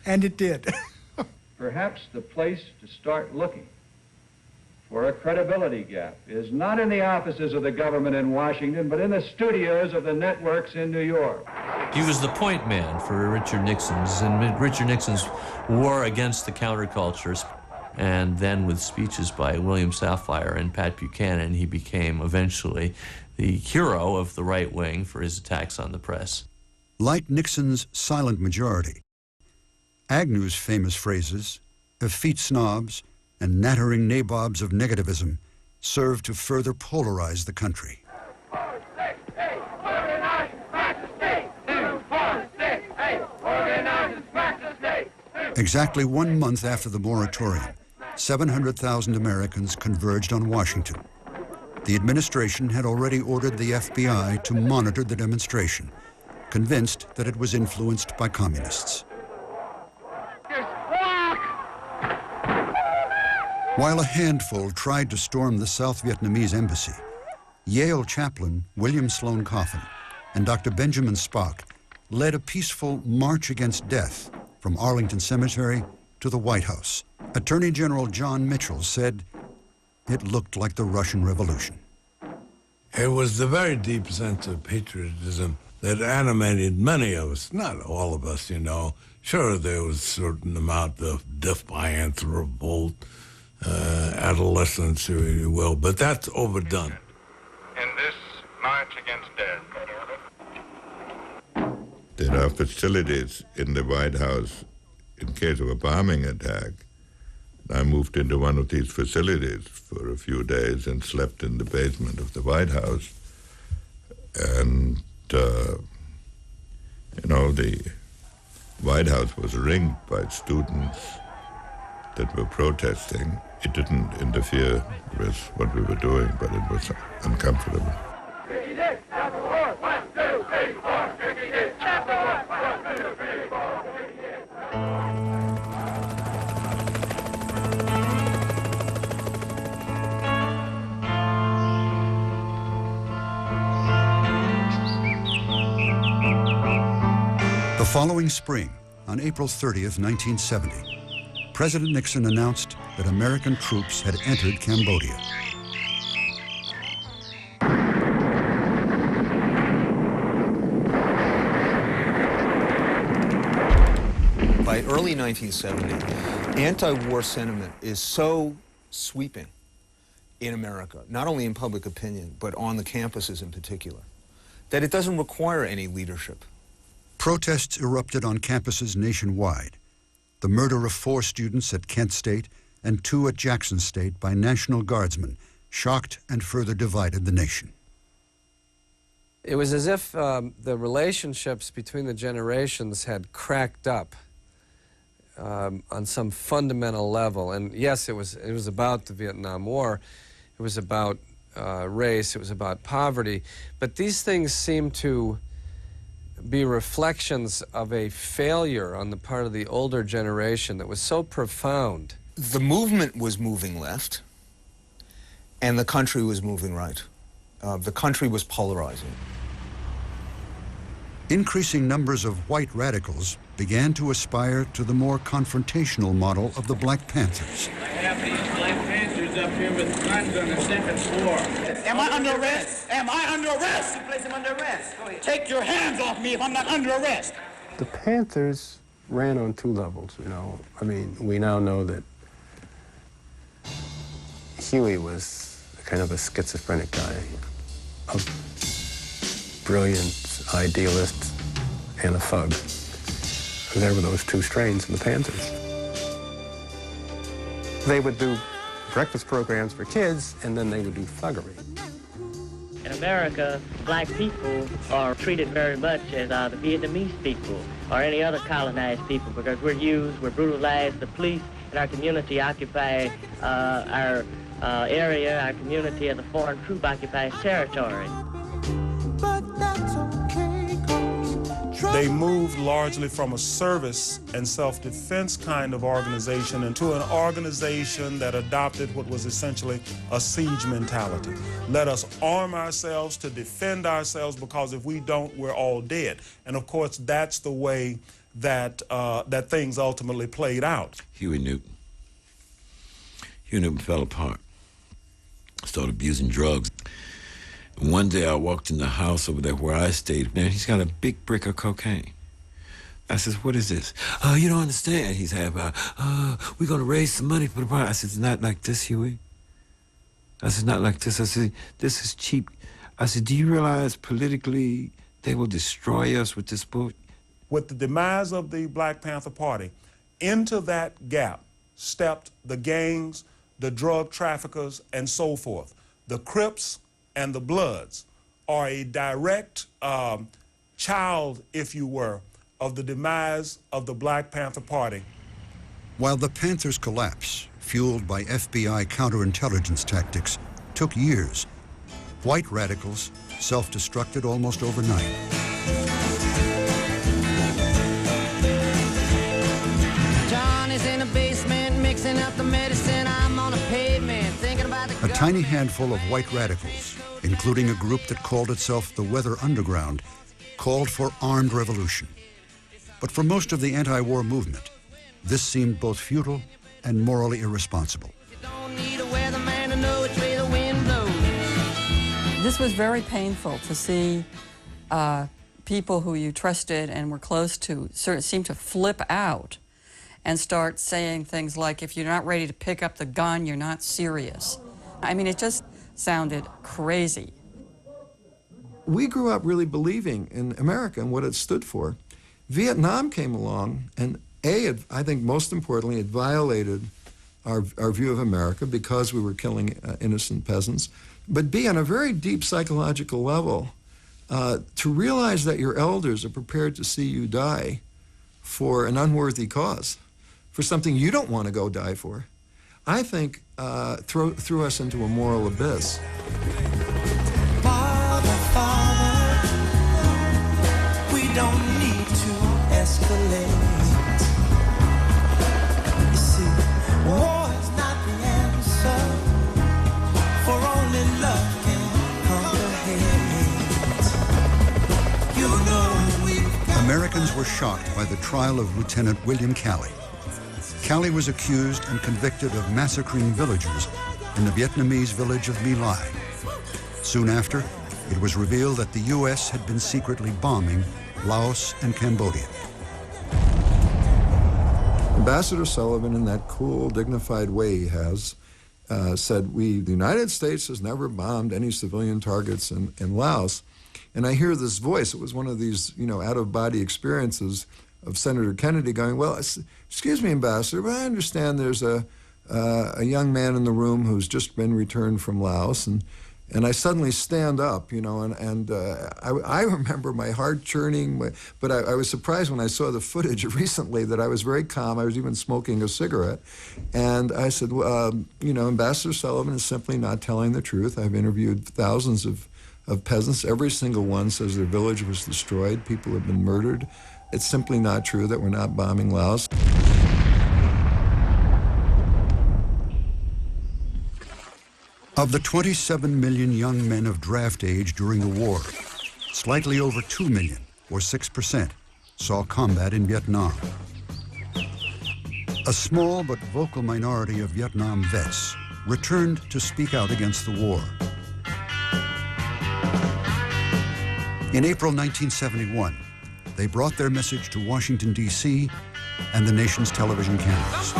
And it did. Perhaps the place to start looking for a credibility gap is not in the offices of the government in Washington, but in the studios of the networks in New York. He was the point man for Richard Nixon's war against the countercultures. And then with speeches by William Safire and Pat Buchanan, he became eventually the hero of the right wing for his attacks on the press. Like Nixon's silent majority, Agnew's famous phrases, effete snobs and nattering nabobs of negativism, served to further polarize the country. Exactly 1 month after the moratorium, 700,000 Americans converged on Washington. The administration had already ordered the FBI to monitor the demonstration, convinced that it was influenced by communists. While a handful tried to storm the South Vietnamese embassy, Yale chaplain William Sloane Coffin and Dr. Benjamin Spock led a peaceful march against death from Arlington Cemetery to the White House. Attorney General John Mitchell said it looked like the Russian Revolution. It was the very deep sense of patriotism that animated many of us, not all of us, you know. Sure, there was a certain amount of defiance, revolt, adolescence, if you will, but that's overdone. In this march against death. There are facilities in the White House in case of a bombing attack. I moved into one of these facilities for a few days and slept in the basement of the White House. And, you know, the White House was ringed by students that were protesting. It didn't interfere with what we were doing, but it was uncomfortable. The following spring, on April 30th, 1970, President Nixon announced that American troops had entered Cambodia. By early 1970, anti-war sentiment is so sweeping in America, not only in public opinion, but on the campuses in particular, that it doesn't require any leadership. Protests erupted on campuses nationwide. The murder of 4 students at Kent State and 2 at Jackson State by National Guardsmen shocked and further divided the nation. It was as if the relationships between the generations had cracked up on some fundamental level. And yes, it was about the Vietnam War. It was about race. It was about poverty. But these things seem to be reflections of a failure on the part of the older generation that was so profound. The movement was moving left, and the country was moving right. The country was polarizing. Increasing numbers of white radicals began to aspire to the more confrontational model of the Black Panthers. I have these Black Panthers up here with guns on the second floor. Am I under arrest? Am I under arrest? You place him under arrest. Go ahead. Take your hands off me if I'm not under arrest. The Panthers ran on 2 levels, you know. I mean, we now know that Huey was kind of a schizophrenic guy, a brilliant idealist and a thug. There were those 2 strains of the Panthers. They would do breakfast programs for kids, and then they would do thuggery. In America, black people are treated very much as the Vietnamese people or any other colonized people because we're used, we're brutalized, the police in our community occupy our area, our community as a foreign troop occupies territory. They moved largely from a service and self-defense kind of organization into an organization that adopted what was essentially a siege mentality. Let us arm ourselves to defend ourselves because if we don't, we're all dead. And of course, that's the way that, that things ultimately played out. Huey Newton fell apart, started abusing drugs. One day I walked in the house over there where I stayed, and he's got a big brick of cocaine. I says, what is this? Oh, you don't understand. He's we're going to raise some money for the party. I said, it's not like this, Huey. I said, not like this. I said, this is cheap. I said, do you realize politically they will destroy us with this book? With the demise of the Black Panther Party, into that gap stepped the gangs, the drug traffickers, and so forth. The Crips and the Bloods are a direct child, if you were, of the demise of the Black Panther Party. While the Panthers' collapse, fueled by FBI counterintelligence tactics, took years, White radicals self-destructed almost overnight. John is in the basement mixing up the medicine. I'm on the pavement thinking about the A tiny handful of white radicals, including a group that called itself the Weather Underground, called for armed revolution. But for most of the anti-war movement, this seemed both futile and morally irresponsible. This was very painful to see people who you trusted and were close to sort of seem to flip out and start saying things like, if you're not ready to pick up the gun, you're not serious. I mean, it just sounded crazy. We grew up really believing in America and what it stood for. Vietnam came along, and I think most importantly, it violated our view of America because we were killing innocent peasants. But B, on a very deep psychological level, to realize that your elders are prepared to see you die for an unworthy cause, for something you don't want to go die for, I think threw us into a moral abyss. Father, Father, we don't need to escalate. You see, war is not the answer, for only love can conquer hate. You know we've Americans were shocked by the trial of Lieutenant William Calley. Calley was accused and convicted of massacring villagers in the Vietnamese village of My Lai. Soon after, it was revealed that the U.S. had been secretly bombing Laos and Cambodia. Ambassador Sullivan, in that cool, dignified way he has, said, the United States has never bombed any civilian targets in Laos. And I hear this voice. It was one of these, out-of-body experiences of Senator Kennedy going, well, excuse me, Ambassador, but I understand there's a young man in the room who's just been returned from Laos. And I suddenly stand up, I remember my heart churning, but I was surprised when I saw the footage recently that I was very calm. I was even smoking a cigarette. And I said, Ambassador Sullivan is simply not telling the truth. I've interviewed thousands of peasants. Every single one says their village was destroyed. People have been murdered. It's simply not true that we're not bombing Laos. Of the 27 million young men of draft age during the war, slightly over 2 million, or 6%, saw combat in Vietnam. A small but vocal minority of Vietnam vets returned to speak out against the war. In April 1971, they brought their message to Washington, D.C. and the nation's television cameras.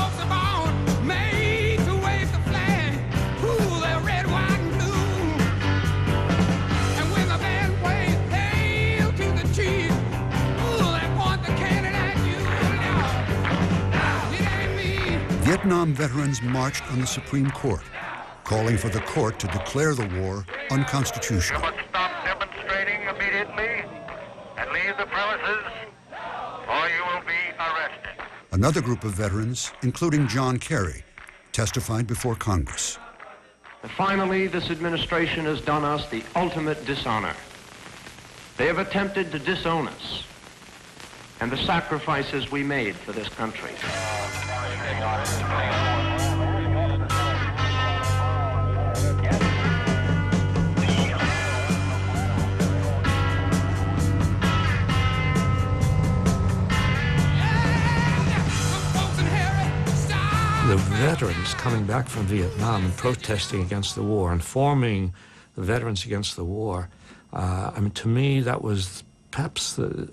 Vietnam veterans marched on the Supreme Court, calling for the court to declare the war unconstitutional. You must stop demonstrating immediately and leave the premises, or you will be arrested. Another group of veterans, including John Kerry, testified before Congress. And finally, this administration has done us the ultimate dishonor. They have attempted to disown us and the sacrifices we made for this country. The veterans coming back from Vietnam and protesting against the war and forming the Veterans Against the War, to me, that was perhaps the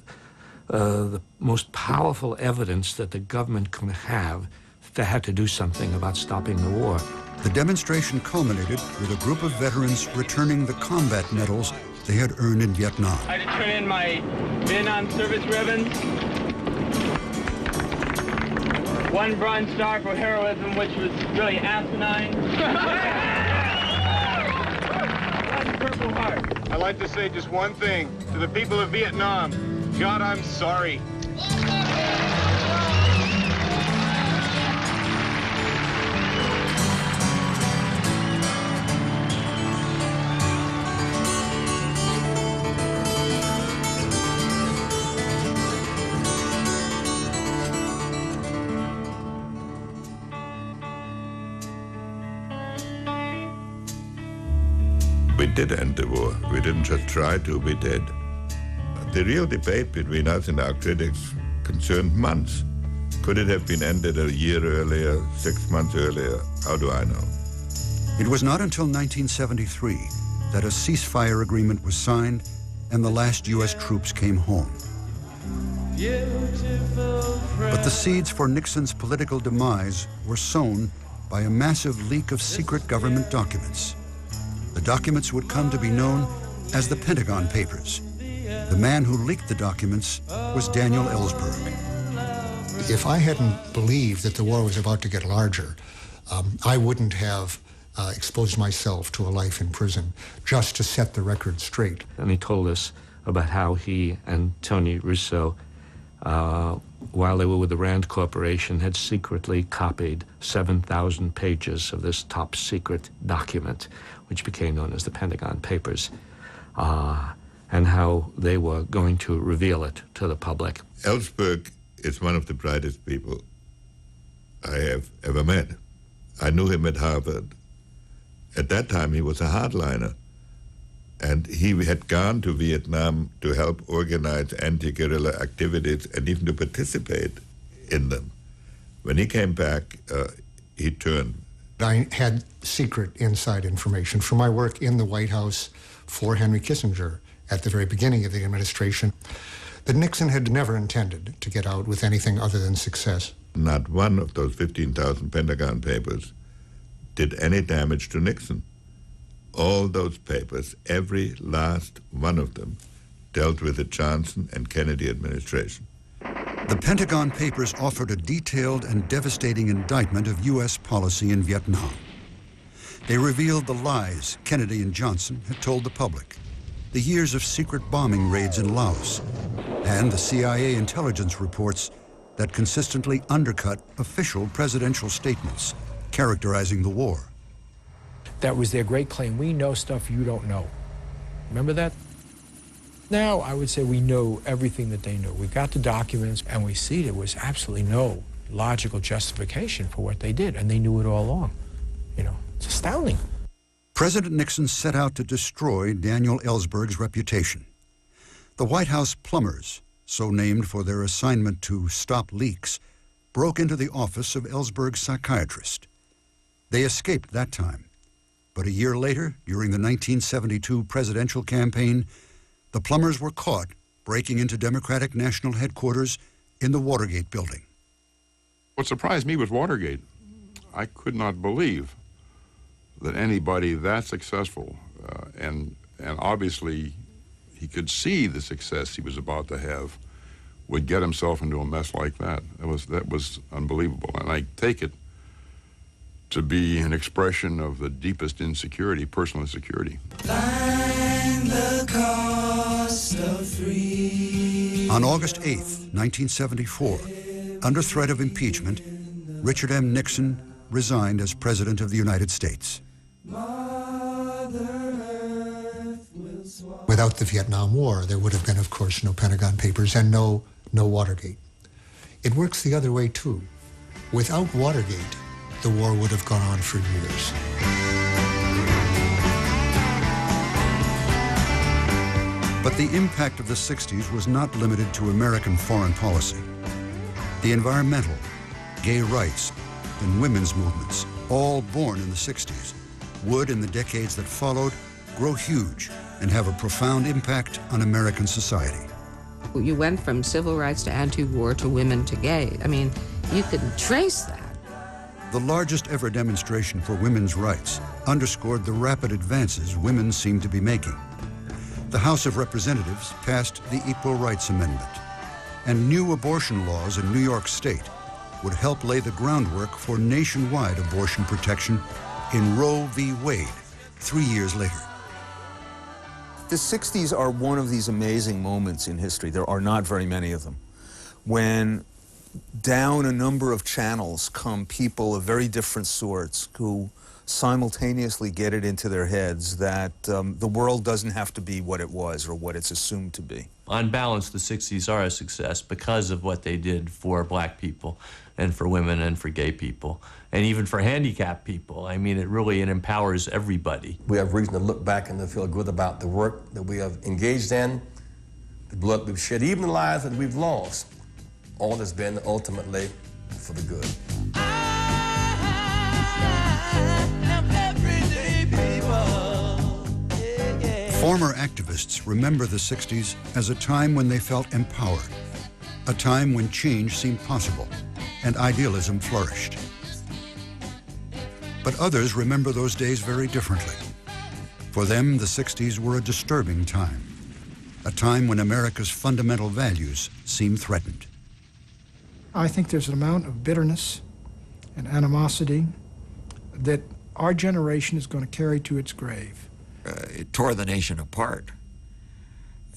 most powerful evidence that the government could have if they had to do something about stopping the war. The demonstration culminated with a group of veterans returning the combat medals they had earned in Vietnam. I had to turn in my Vietnam service ribbons. One Bronze Star for heroism, which was really asinine. One Purple Heart. I'd like to say just one thing to the people of Vietnam. God, I'm sorry. We did end the war. We didn't just try to, we did. The real debate between us and our critics concerned months. Could it have been ended a year earlier, 6 months earlier? How do I know? It was not until 1973 that a ceasefire agreement was signed and the last U.S. troops came home. But the seeds for Nixon's political demise were sown by a massive leak of secret government documents. The documents would come to be known as the Pentagon Papers. The man who leaked the documents was Daniel Ellsberg. If I hadn't believed that the war was about to get larger, I wouldn't have exposed myself to a life in prison just to set the record straight. And he told us about how he and Tony Russo, while they were with the Rand Corporation, had secretly copied 7,000 pages of this top secret document, which became known as the Pentagon Papers, and how they were going to reveal it to the public. Ellsberg is one of the brightest people I have ever met. I knew him at Harvard. At that time, he was a hardliner, and he had gone to Vietnam to help organize anti-guerrilla activities and even to participate in them. When he came back, he turned. I had secret inside information from my work in the White House for Henry Kissinger at the very beginning of the administration that Nixon had never intended to get out with anything other than success. Not one of those 15,000 Pentagon Papers did any damage to Nixon. All those papers, every last one of them, dealt with the Johnson and Kennedy administration. The Pentagon Papers offered a detailed and devastating indictment of U.S. policy in Vietnam. They revealed the lies Kennedy and Johnson had told the public, the years of secret bombing raids in Laos, and the CIA intelligence reports that consistently undercut official presidential statements characterizing the war. That was their great claim. We know stuff you don't know. Remember that? Now, I would say we know everything that they knew. We got the documents, and we see there was absolutely no logical justification for what they did, and they knew it all along. You know, it's astounding. President Nixon set out to destroy Daniel Ellsberg's reputation. The White House plumbers, so named for their assignment to stop leaks, broke into the office of Ellsberg's psychiatrist. They escaped that time. But a year later, during the 1972 presidential campaign, the plumbers were caught breaking into Democratic National Headquarters in the Watergate building. What surprised me was Watergate. I could not believe that anybody that successful, and obviously he could see the success he was about to have, would get himself into a mess like that. That was unbelievable, and I take it to be an expression of the deepest insecurity, personal insecurity. Find the cost of three. On August 8th, 1974, under threat of impeachment, Richard M. Nixon resigned as President of the United States. Without the Vietnam War, there would have been, of course, no Pentagon Papers and no Watergate. It works the other way, too. Without Watergate, the war would have gone on for years. But the impact of the 60s was not limited to American foreign policy. The environmental, gay rights, and women's movements, all born in the 60s, would, in the decades that followed, grow huge and have a profound impact on American society. You went from civil rights to anti-war to women to gay. I mean, you could trace that. The largest ever demonstration for women's rights underscored the rapid advances women seemed to be making. The House of Representatives passed the Equal Rights Amendment, and new abortion laws in New York State would help lay the groundwork for nationwide abortion protection in Roe v. Wade 3 years later. The 60s are one of these amazing moments in history. There are not very many of them, when down a number of channels come people of very different sorts who simultaneously get it into their heads that the world doesn't have to be what it was or what it's assumed to be. On balance, the 60s are a success because of what they did for black people and for women and for gay people and even for handicapped people. I mean, it empowers everybody. We have reason to look back and to feel good about the work that we have engaged in, the blood we've shed, even the lives that we've lost. All has been ultimately for the good. Former activists remember the 60s as a time when they felt empowered, a time when change seemed possible and idealism flourished. But others remember those days very differently. For them, the 60s were a disturbing time, a time when America's fundamental values seemed threatened. I think there's an amount of bitterness and animosity that our generation is going to carry to its grave. It tore the nation apart.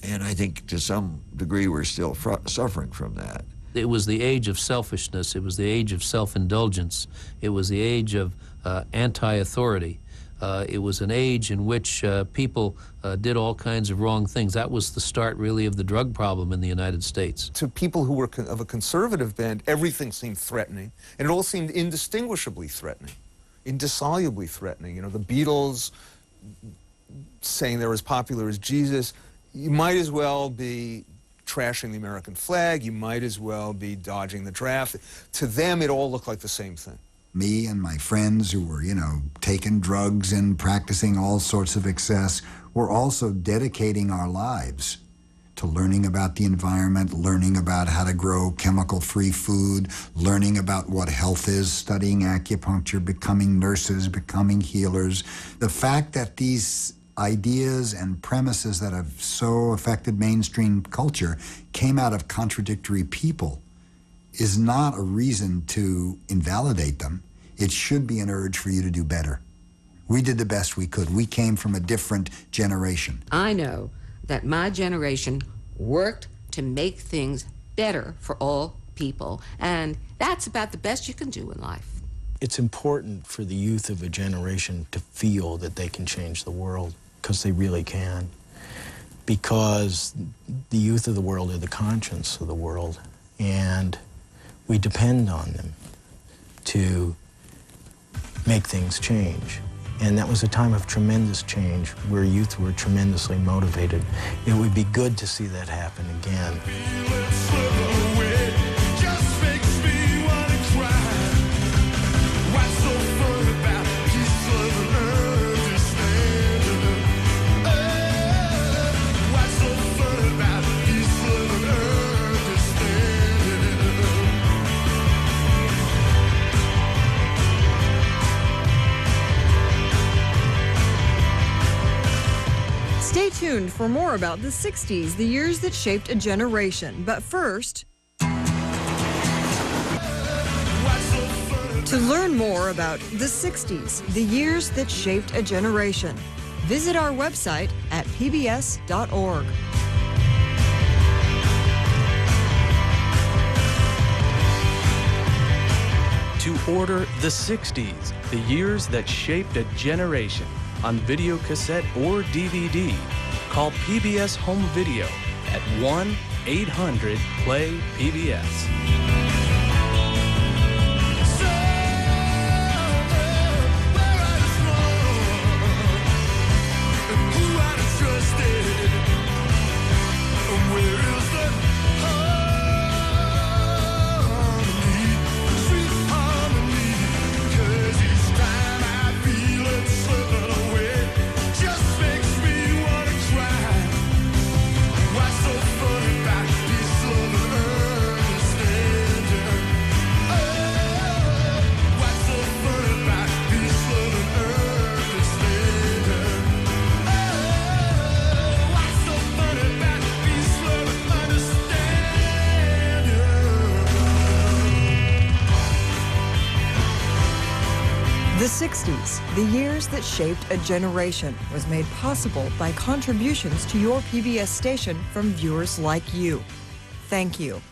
And I think to some degree we're still suffering from that. It was the age of selfishness. It was the age of self-indulgence. It was the age of anti-authority. It was an age in which people did all kinds of wrong things. That was the start, really, of the drug problem in the United States. To people who were of a conservative bent, everything seemed threatening, and it all seemed indistinguishably threatening, indissolubly threatening. You know, the Beatles saying they're as popular as Jesus. You might as well be trashing the American flag. You might as well be dodging the draft. To them, it all looked like the same thing. Me and my friends who were, taking drugs and practicing all sorts of excess were also dedicating our lives to learning about the environment, learning about how to grow chemical-free food, learning about what health is, studying acupuncture, becoming nurses, becoming healers. The fact that these ideas and premises that have so affected mainstream culture came out of contradictory people is not a reason to invalidate them. It should be an urge for you to do better. We did the best we could. We came from a different generation. I know that my generation worked to make things better for all people, and that's about the best you can do in life. It's important for the youth of a generation to feel that they can change the world, because they really can. Because the youth of the world are the conscience of the world, and we depend on them to make things change. And that was a time of tremendous change where youth were tremendously motivated. It would be good to see that happen again. Stay tuned for more about the 60s, the years that shaped a generation. But first, to learn more about the 60s, the years that shaped a generation, visit our website at pbs.org. To order The 60s, the years that shaped a generation, on video cassette or DVD, call PBS Home Video at 1-800-PLAY-PBS. The 60s, the years that shaped a generation, was made possible by contributions to your PBS station from viewers like you. Thank you.